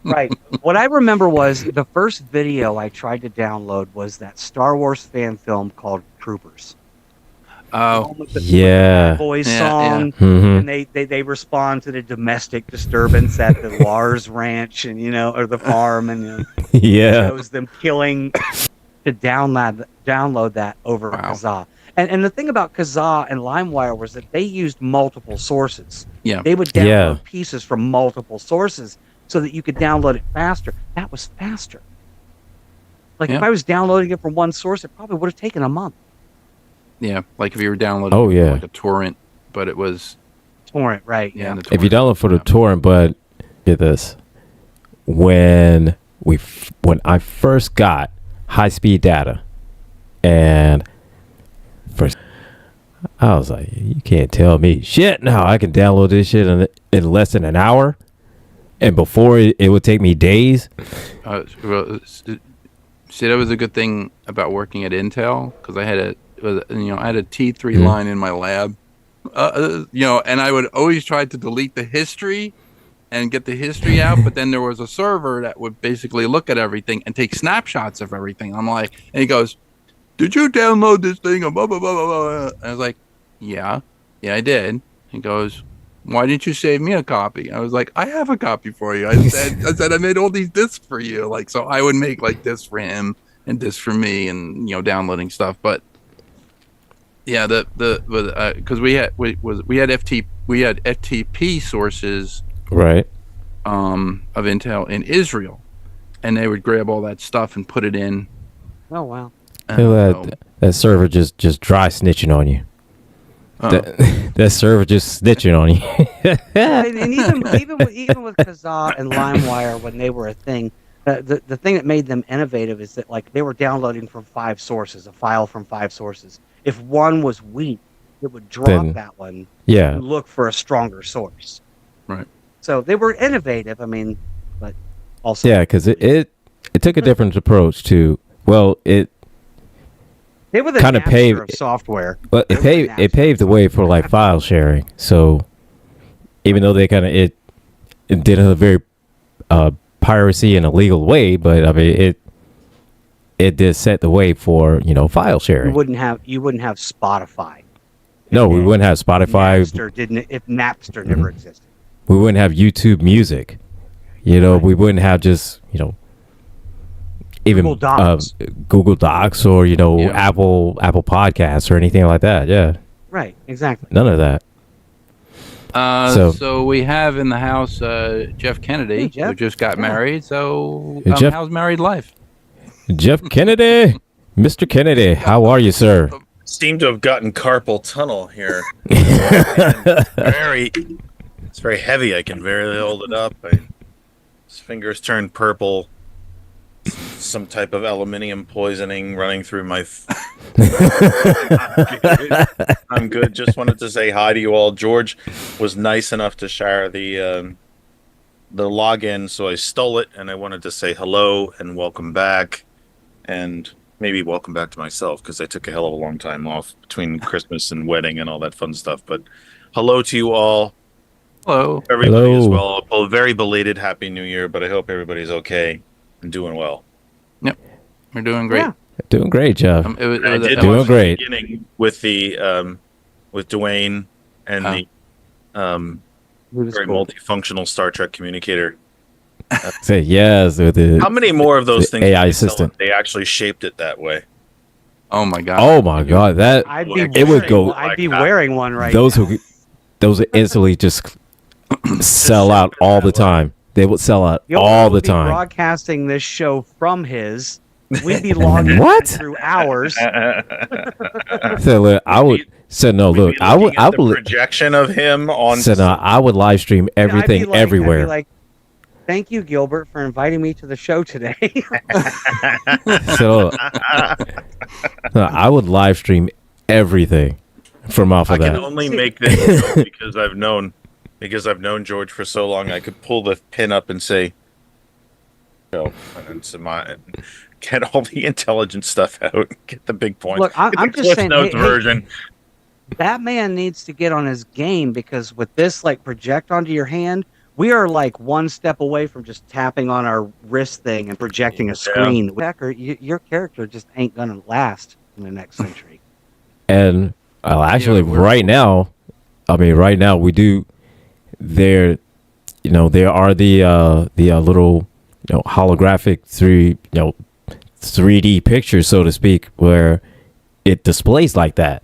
Right. What I remember was the first video I tried to download was that Star Wars fan film called Troopers. Oh, With the Yeah. Boys Yeah, song. Mhm. And they respond to the domestic disturbance at the Lars Ranch and or the farm and Yeah. shows them killing to download that over Wow. Kazaa. And the thing about Kazaa and LimeWire was that they used multiple sources. Yeah. They would download Yeah. pieces from multiple sources so that you could download it faster. That was faster. Like if Yeah. I was downloading it from one source, it probably would have taken a month. yeah. Like if you were downloading Oh, yeah. like a torrent, but it was Torrent, right? yeah. Yeah. the If you torrent. download for the Yeah. torrent, but get this. When I first got high-speed data and first I was like, you can't tell me shit now. I can download this shit in less than an hour. And before it would take me days. See, that was a good thing about working at Intel because I had a T3 Mhm. line in my lab, and I would always try to delete the history and get the history out, but then there was a server that would basically look at everything and take snapshots of everything. I'm like, and he goes, "Did you download this thing?" Blah, blah, blah, blah, blah. And I was like, "Yeah, I did." He goes, "Why didn't you save me a copy?" I was like, "I have a copy for you." I said I made all these discs for you. Like, so I would make like discs for him and discs for me, and downloading stuff. But yeah, because we had FTP sources Right. of Intel in Israel, and they would grab all that stuff and put it in. Oh wow. That server just dry snitching on you. That server just snitching on you. And even with Kazaa and LimeWire when they were a thing, the thing that made them innovative is that like they were downloading from 5 sources, a file from 5 sources. If one was weak, it would drop that one. Yeah. And look for a stronger source. Right. So they were innovative. I mean, but also because it took a different approach to they were the kind of Napster of software. Well, it paved the way for like file sharing. So even though they kind of it did it in a very piracy and illegal way, but I mean it did set the way for file sharing. You wouldn't have Spotify. No, we wouldn't have Spotify. If Napster never existed. We wouldn't have YouTube Music. We wouldn't have just even Google Docs or Apple Podcasts or anything like that. Yeah. Right. Exactly. None of that. So we have in the house Jeff Kennedy, who just got married. So how's married life? Jeff Kennedy, Mr. Kennedy, how are you, sir? Seem to have gotten carpal tunnel here. It's very heavy. I can barely hold it up. His fingers turned purple. Some type of aluminium poisoning running through my. I'm good. Just wanted to say hi to you all. George was nice enough to share the login, so I stole it, and I wanted to say hello and welcome back, and maybe welcome back to myself because I took a hell of a long time off between Christmas and wedding and all that fun stuff. But hello to you all. Hello, everybody as well. A very belated Happy New Year, but I hope everybody's okay and doing well. Yep, we're doing great. Yeah. Doing great, Jeff. Doing great. Beginning with the with Dwayne and the very multifunctional Star Trek communicator. Say yes with the. How many more of those things? AI assistant. They actually shaped it that way. Oh my god! Oh my god! That would go. I'd be wearing one right those now. Those would instantly just sell out all the time. They would sell out all the time. Broadcasting this show from his, we'd be logging through hours. So look, I would. So no, look, I would. Projection of him on. So no, I would live stream everything everywhere. I'd be like, thank you, Gilbert, for inviting me to the show today. So no, I would live stream everything from off of that. I can only make this because I've known George for so long. I could pull the pin up and say, and get all the intelligent stuff out, get the big points. Look, I'm just saying, version. That man needs to get on his game because with this, like, project onto your hand, we are like one step away from just tapping on our wrist thing and projecting a screen. Becker, your character just ain't gonna last in the next century. And actually, right now we do. There are the little holographic 3D pictures, so to speak, where it displays like that,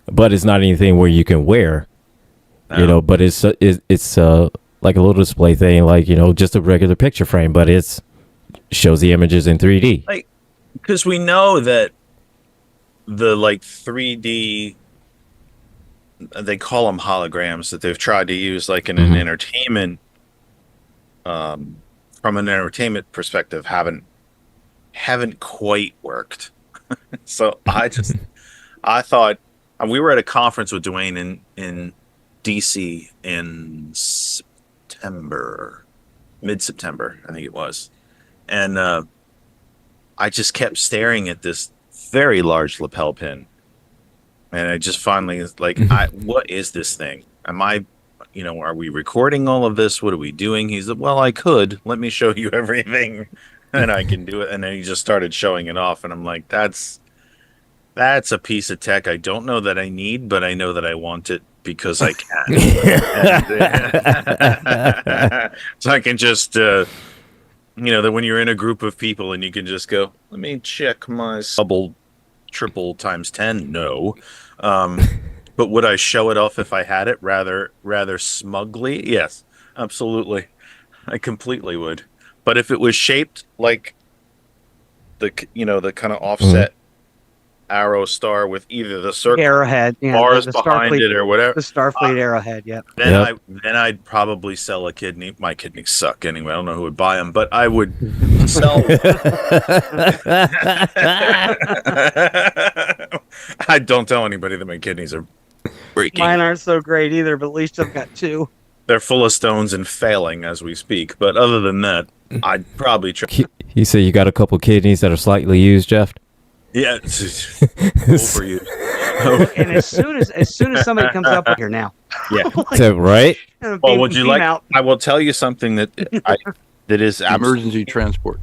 but it's not anything where you can wear, but it's like a little display thing, like just a regular picture frame, but it's shows the images in 3D. Like, because we know that the 3D. They call them holograms that they've tried to use like in an entertainment from an entertainment perspective haven't quite worked. So I thought we were at a conference with Dwayne in DC in mid-September, I think it was. And I just kept staring at this very large lapel pin. And I just finally was like, what is this thing? Am I, are we recording all of this? What are we doing? He's like, well, I could. Let me show you everything. And I can do it. And then he just started showing it off. And I'm like, that's a piece of tech I don't know that I need, but I know that I want it because I can. So I can just that when you're in a group of people and you can just go, let me check my double, triple times 10. No. But would I show it off if I had it rather smugly? Yes, absolutely. I completely would. But if it was shaped like the kind of offset arrow star with either the circle Arrowhead, bars the behind Starfleet, it or whatever, the Starfleet Arrowhead. Yep. then I'd probably sell a kidney. My kidneys suck anyway. I don't know who would buy them, but I would sell. I don't tell anybody that my kidneys are breaking. Mine aren't so great either, but at least I've got two. They're full of stones and failing as we speak. But other than that, I'd probably try. You say you got a couple kidneys that are slightly used, Jeff? Yeah, overused. And as soon as somebody comes up here now, Yeah. So, right? Well, would you like? I will tell you something that is emergency transport.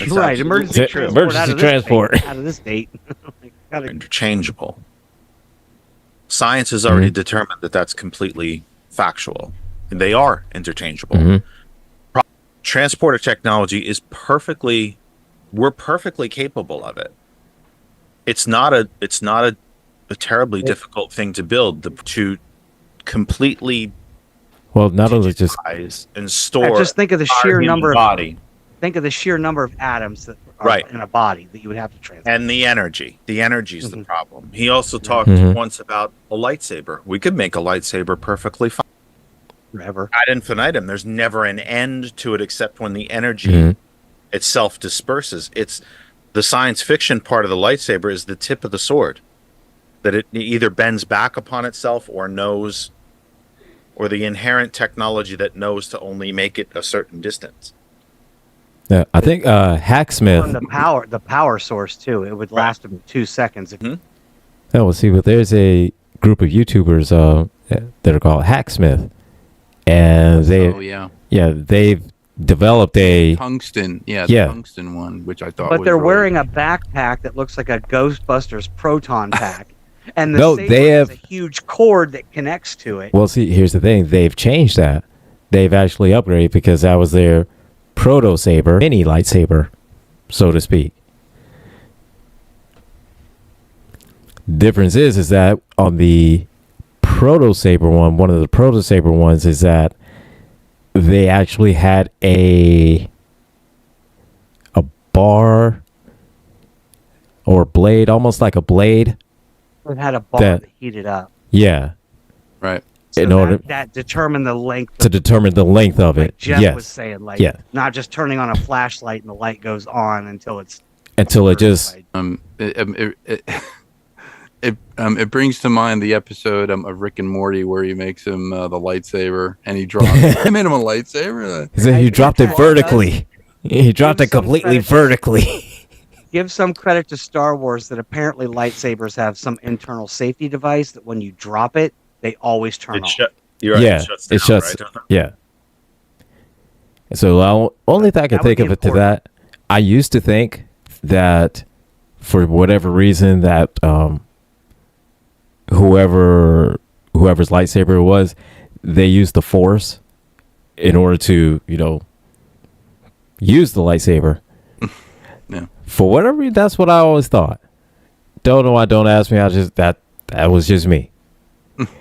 Right, emergency transport. Out of this date. Interchangeable. Science has already determined that that's completely factual. They are interchangeable. Transporter technology is we're perfectly capable of it. It's not a terribly difficult thing to build, to completely not only just and store. Just think of the sheer number body. Think of the sheer number of atoms that are in a body that you would have to transport. And the energy. The energy is the problem. He also talked once about a lightsaber. We could make a lightsaber perfectly fine. Forever. Ad infinitum. There's never an end to it except when the energy itself disperses. It's the science fiction part of the lightsaber is the tip of the sword. That it either bends back upon itself or knows, or the inherent technology that knows to only make it a certain distance. Yeah, I think Hacksmith. On the power source too. It would last about 2 seconds. Oh, well, see, but there's a group of YouTubers that are called Hacksmith, and they've developed a tungsten, tungsten one, which I thought. But they're wearing a backpack that looks like a Ghostbusters proton pack, and they have a huge cord that connects to it. Well, see, here's the thing: they've changed that. They've actually upgraded because that was their proto saber, mini lightsaber, so to speak. Difference is that on the proto saber one of the proto saber ones is that they actually had a bar or blade, almost like a blade. It had a bar that heated up. Yeah. Right. So that determined the length. To determine the length of it. Jeff was saying, not just turning on a flashlight and the light goes on until it just. It brings to mind the episode of Rick and Morty where he makes him the lightsaber and he drops it. I made him a lightsaber. He dropped it vertically. He dropped it completely vertically. Give some credit to Star Wars that apparently lightsabers have some internal safety device that when you drop it, they always turn off. You're right. Yeah, it shuts. Right? Yeah. So only thing I can think of it to that, I used to think that for whatever reason that whoever's lightsaber it was, they used the Force in order to, use the lightsaber. Yeah. For whatever reason, that's what I always thought. Don't know why, don't ask me. I just that was just me.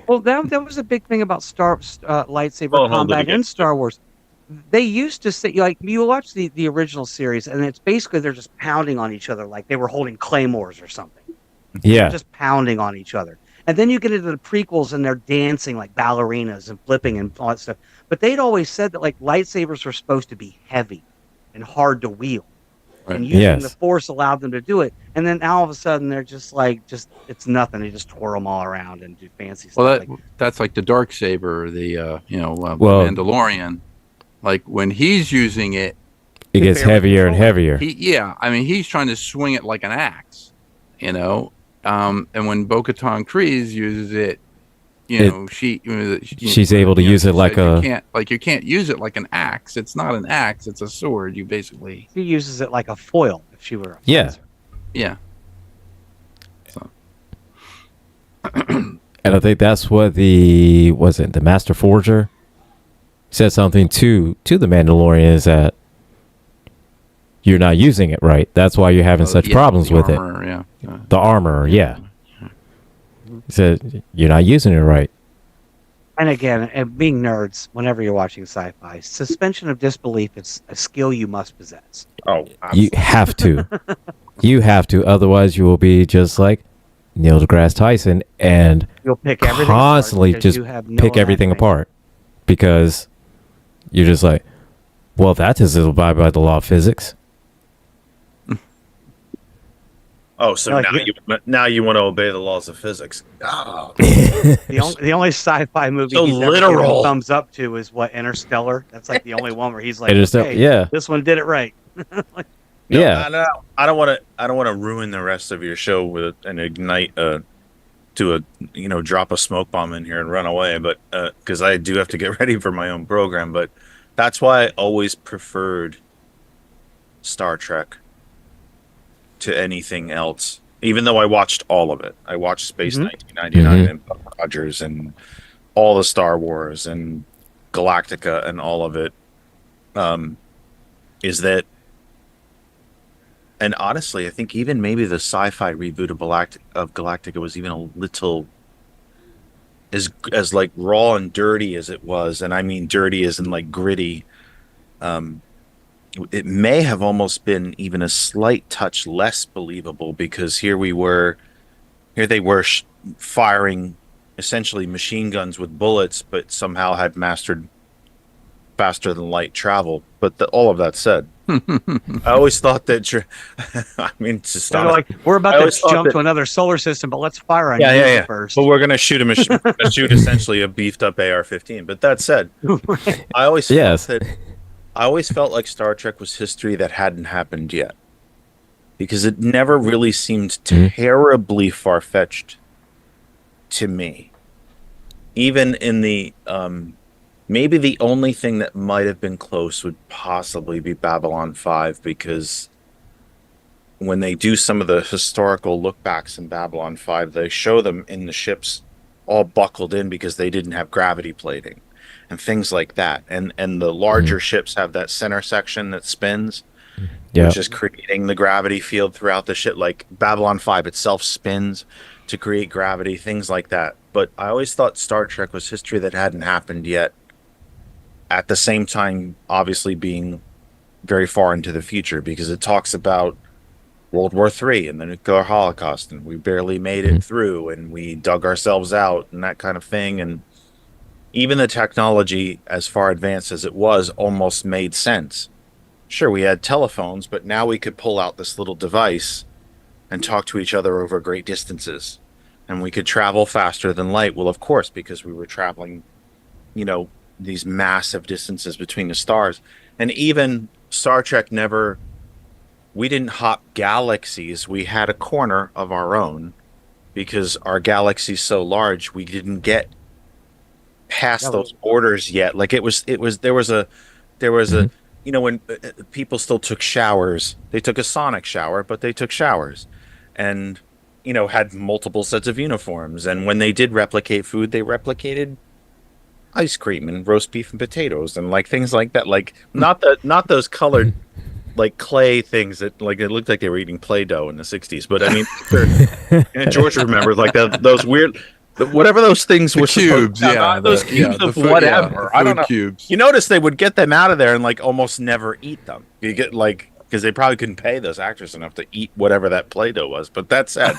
Well, that was a big thing about lightsaber combat in Star Wars. They used to say, like, you watch the original series, and it's basically they're just pounding on each other like they were holding claymores or something. Yeah. They're just pounding on each other. And then you get into the prequels, and they're dancing like ballerinas and flipping and all that stuff. But they'd always said that, like, lightsabers were supposed to be heavy and hard to wield. Right. And using the Force allowed them to do it. And then all of a sudden, they're just it's nothing. They just twirl them all around and do fancy stuff. Well, that's like the dark saber, the Mandalorian. Like when he's using it, it gets heavier and heavier. He's trying to swing it like an axe, and when Bo-Katan Kryze uses it, she's able to use it like you can't use it like an axe. It's not an axe. It's a sword. She uses it like a foil if she were a fencer. Yeah. So. And I think that's what the Master Forger said something to the Mandalorian is that you're not using it right. That's why you're having such problems with armor, it. Yeah. The armor, yeah. He said you're not using it right. And again, being nerds, whenever you're watching sci-fi, suspension of disbelief is a skill you must possess. Oh, You have to. You have to. Otherwise, you will be just like Neil deGrasse Tyson and You'll pick everything constantly apart because just you have no pick everything imagination. apart because you're just like, well, that doesn't abide by the law of physics. Oh, so Like, now you want to obey the laws of physics. Oh. The only sci-fi movie So he's ever given literal. a thumbs up to is what, Interstellar. That's like the only one where he's like, Interstellar, okay, yeah. this one did it right. No, Yeah. no, I don't want to ruin the rest of your show with an ignite drop a smoke bomb in here and run away, but because I do have to get ready for my own program. But that's why I always preferred Star Trek to anything else. Even though I watched all of it, I watched Space 1999 and Buck Rogers and all the Star Wars and Galactica and all of it. Is that, and honestly, I think even maybe the sci-fi reboot of Galactica was even a little as like raw and dirty as it was, and I mean dirty as in like gritty. It may have almost been even a slight touch less believable because here they were firing essentially machine guns with bullets, but somehow had mastered faster than light travel. But all of that said, I always thought that I mean, it's just They're like, we're about I to always thought jump that- to another solar system, but let's fire on yeah, you yeah, yeah. first. But we're gonna shoot shoot essentially a beefed up AR-15. But that said, I always Yes. felt like Star Trek was history that hadn't happened yet, because it never really seemed terribly far-fetched to me. Even in the maybe the only thing that might have been close would possibly be Babylon 5, because when they do some of the historical look-backs in Babylon 5, they show them in the ships all buckled in because they didn't have gravity plating and things like that. And the larger ships have that center section that spins, which is creating the gravity field throughout the ship. Like Babylon 5 itself spins to create gravity, things like that. But I always thought Star Trek was history that hadn't happened yet, at the same time obviously being very far into the future, because it talks about World War III and the nuclear holocaust, and we barely made it through, and we dug ourselves out and that kind of thing. And even the technology, as far advanced as it was, almost made sense. Sure, we had telephones, but now we could pull out this little device and talk to each other over great distances, and we could travel faster than light. Well, of course, because we were traveling, these massive distances between the stars. And even Star Trek we didn't hop galaxies. We had a corner of our own because our galaxy's so large, we didn't get past those borders yet. Like there was a when people still took showers, they took a sonic shower, but they took showers, and had multiple sets of uniforms. And when they did replicate food, they replicated ice cream and roast beef and potatoes and like things like that. Like not those colored like clay things that like it looked like they were eating Play-Doh in the 60s. But I mean, and George remembers like those weird, whatever those things were. Cubes, those cubes of whatever. I don't know. Cubes. You notice they would get them out of there and like almost never eat them. You get like, because they probably couldn't pay those actors enough to eat whatever that Play-Doh was. But that said,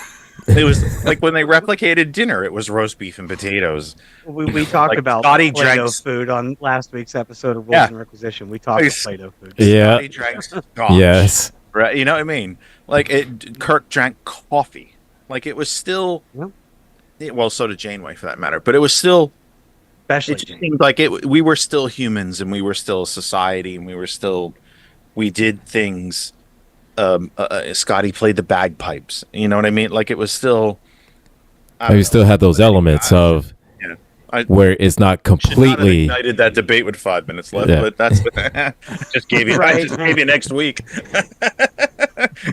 it was like when they replicated dinner, it was roast beef and potatoes. We talked Like about Scotty Play-Doh drank- food on last week's episode of Rules Yeah. and Requisition. We talked Like, about Play-Doh food. Yeah. He drank scotch, Yes. right? You know what I mean? Like Kirk drank coffee. Like it was still. Yep. Well, so did Janeway for that matter. But it was still. Especially It just seemed like we were still humans, and we were still a society, and we did things. Scotty played the bagpipes. You know what I mean? Like it was still. You still had those elements of where it's not completely. Ignited that debate with 5 minutes left, Yeah. but that's just gave you. I just gave you next week.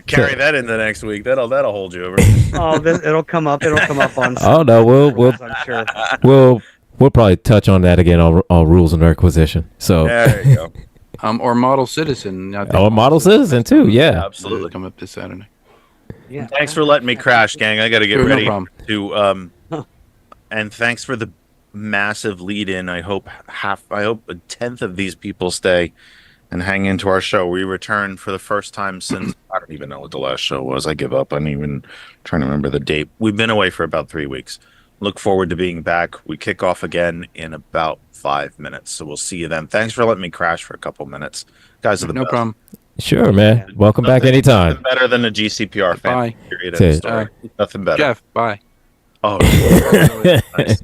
Carry that into next week. That'll hold you over. Oh, it'll come up. It'll come up on. Oh no, we'll I'm sure. we'll probably touch on that again on Rules and Requisition. So There you go. Or Model Citizen. Oh, Model Citizen too. Yeah. Absolutely. Come up this Saturday. Yeah. Thanks for letting me crash, gang. I got to get Sure, no ready problem. to and thanks for the massive lead in. I hope a tenth of these people stay and hang into our show. We return for the first time since I don't even know what the last show was. I give up. I'm even trying to remember the date. We've been away for about 3 weeks. Look forward to being back. We kick off again in about 5 minutes. So we'll see you then. Thanks for letting me crash for a couple minutes. Guys are the No best. problem. Sure, man. Welcome back anytime. Nothing better than a GCPR fan. Bye. Period. That's End of it. story. Nothing better. Jeff, bye. Oh, nice.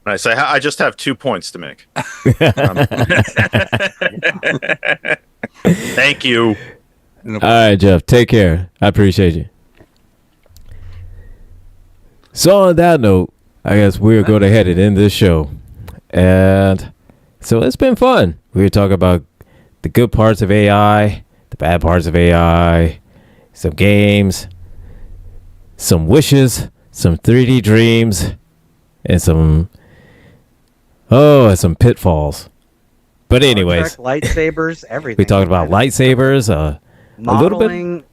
Nice. I just have 2 points to make. Thank you. No All right, Jeff. Take care. I appreciate you. So on that note, I guess we're going to head it in this show. And so it's been fun. We were talking about the good parts of AI, the bad parts of AI, some games, some wishes, some 3D dreams, and some pitfalls. But anyways, Star Trek, lightsabers, everything. we talked about lightsabers, a modeling.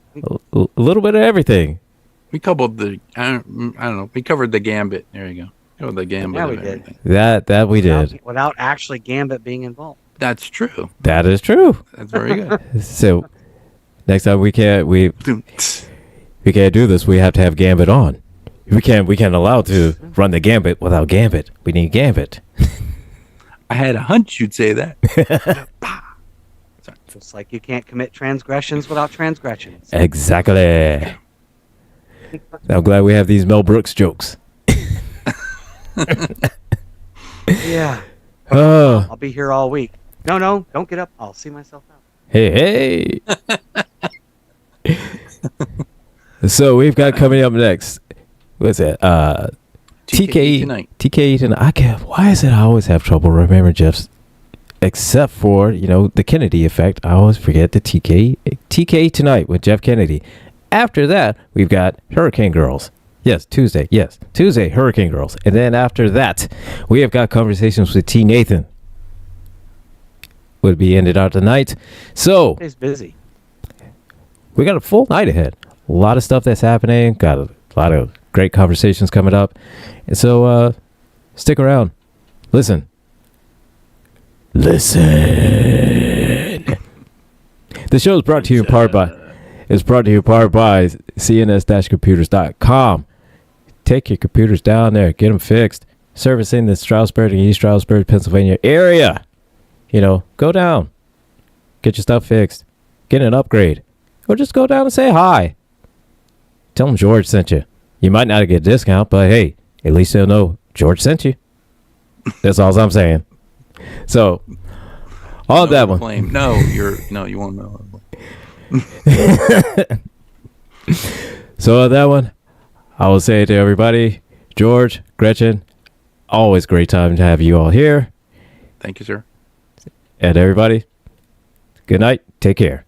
little bit of everything. We covered I don't know. We covered the gambit. There you go. Covered the gambit. Yeah, of we did. everything. That we did. Without actually Gambit being involved. That's true. That is true. That's very good. So next time we can't do this. We have to have Gambit on. We can't allow to run the Gambit without Gambit. We need Gambit. I had a hunch you'd say that. Just like you can't commit transgressions without transgressions. Exactly. I'm glad we have these Mel Brooks jokes. Yeah. Oh, I'll be here all week. No, don't get up. I'll see myself out. hey. So we've got coming up next. What's it? TKE tonight. TKE tonight. I can't. Why is it I always have trouble remembering Jeff's? Except for the Kennedy effect, I always forget the TK tonight with Jeff Kennedy. After that, we've got Hurricane Girls. Yes, Tuesday. Yes, Tuesday, Hurricane Girls. And then after that, we have got conversations with T. Nathan. Would be ended out tonight. So He's busy. we got a full night ahead. A lot of stuff that's happening. Got a lot of great conversations coming up. And so stick around. Listen. The show is brought to you in part by cns-computers.com. Take your computers down there, get them fixed. Servicing the Stroudsburg and East Stroudsburg, Pennsylvania area. Go down, get your stuff fixed, get an upgrade, or just go down and say hi. Tell them George sent you. You might not get a discount, but hey, at least they'll know George sent you. That's all I'm saying. So, on that one. Claim. No, you won't know. So on that one, I will say to everybody, George, Gretchen, always great time to have you all here. Thank you, sir. And everybody, good night. Take care.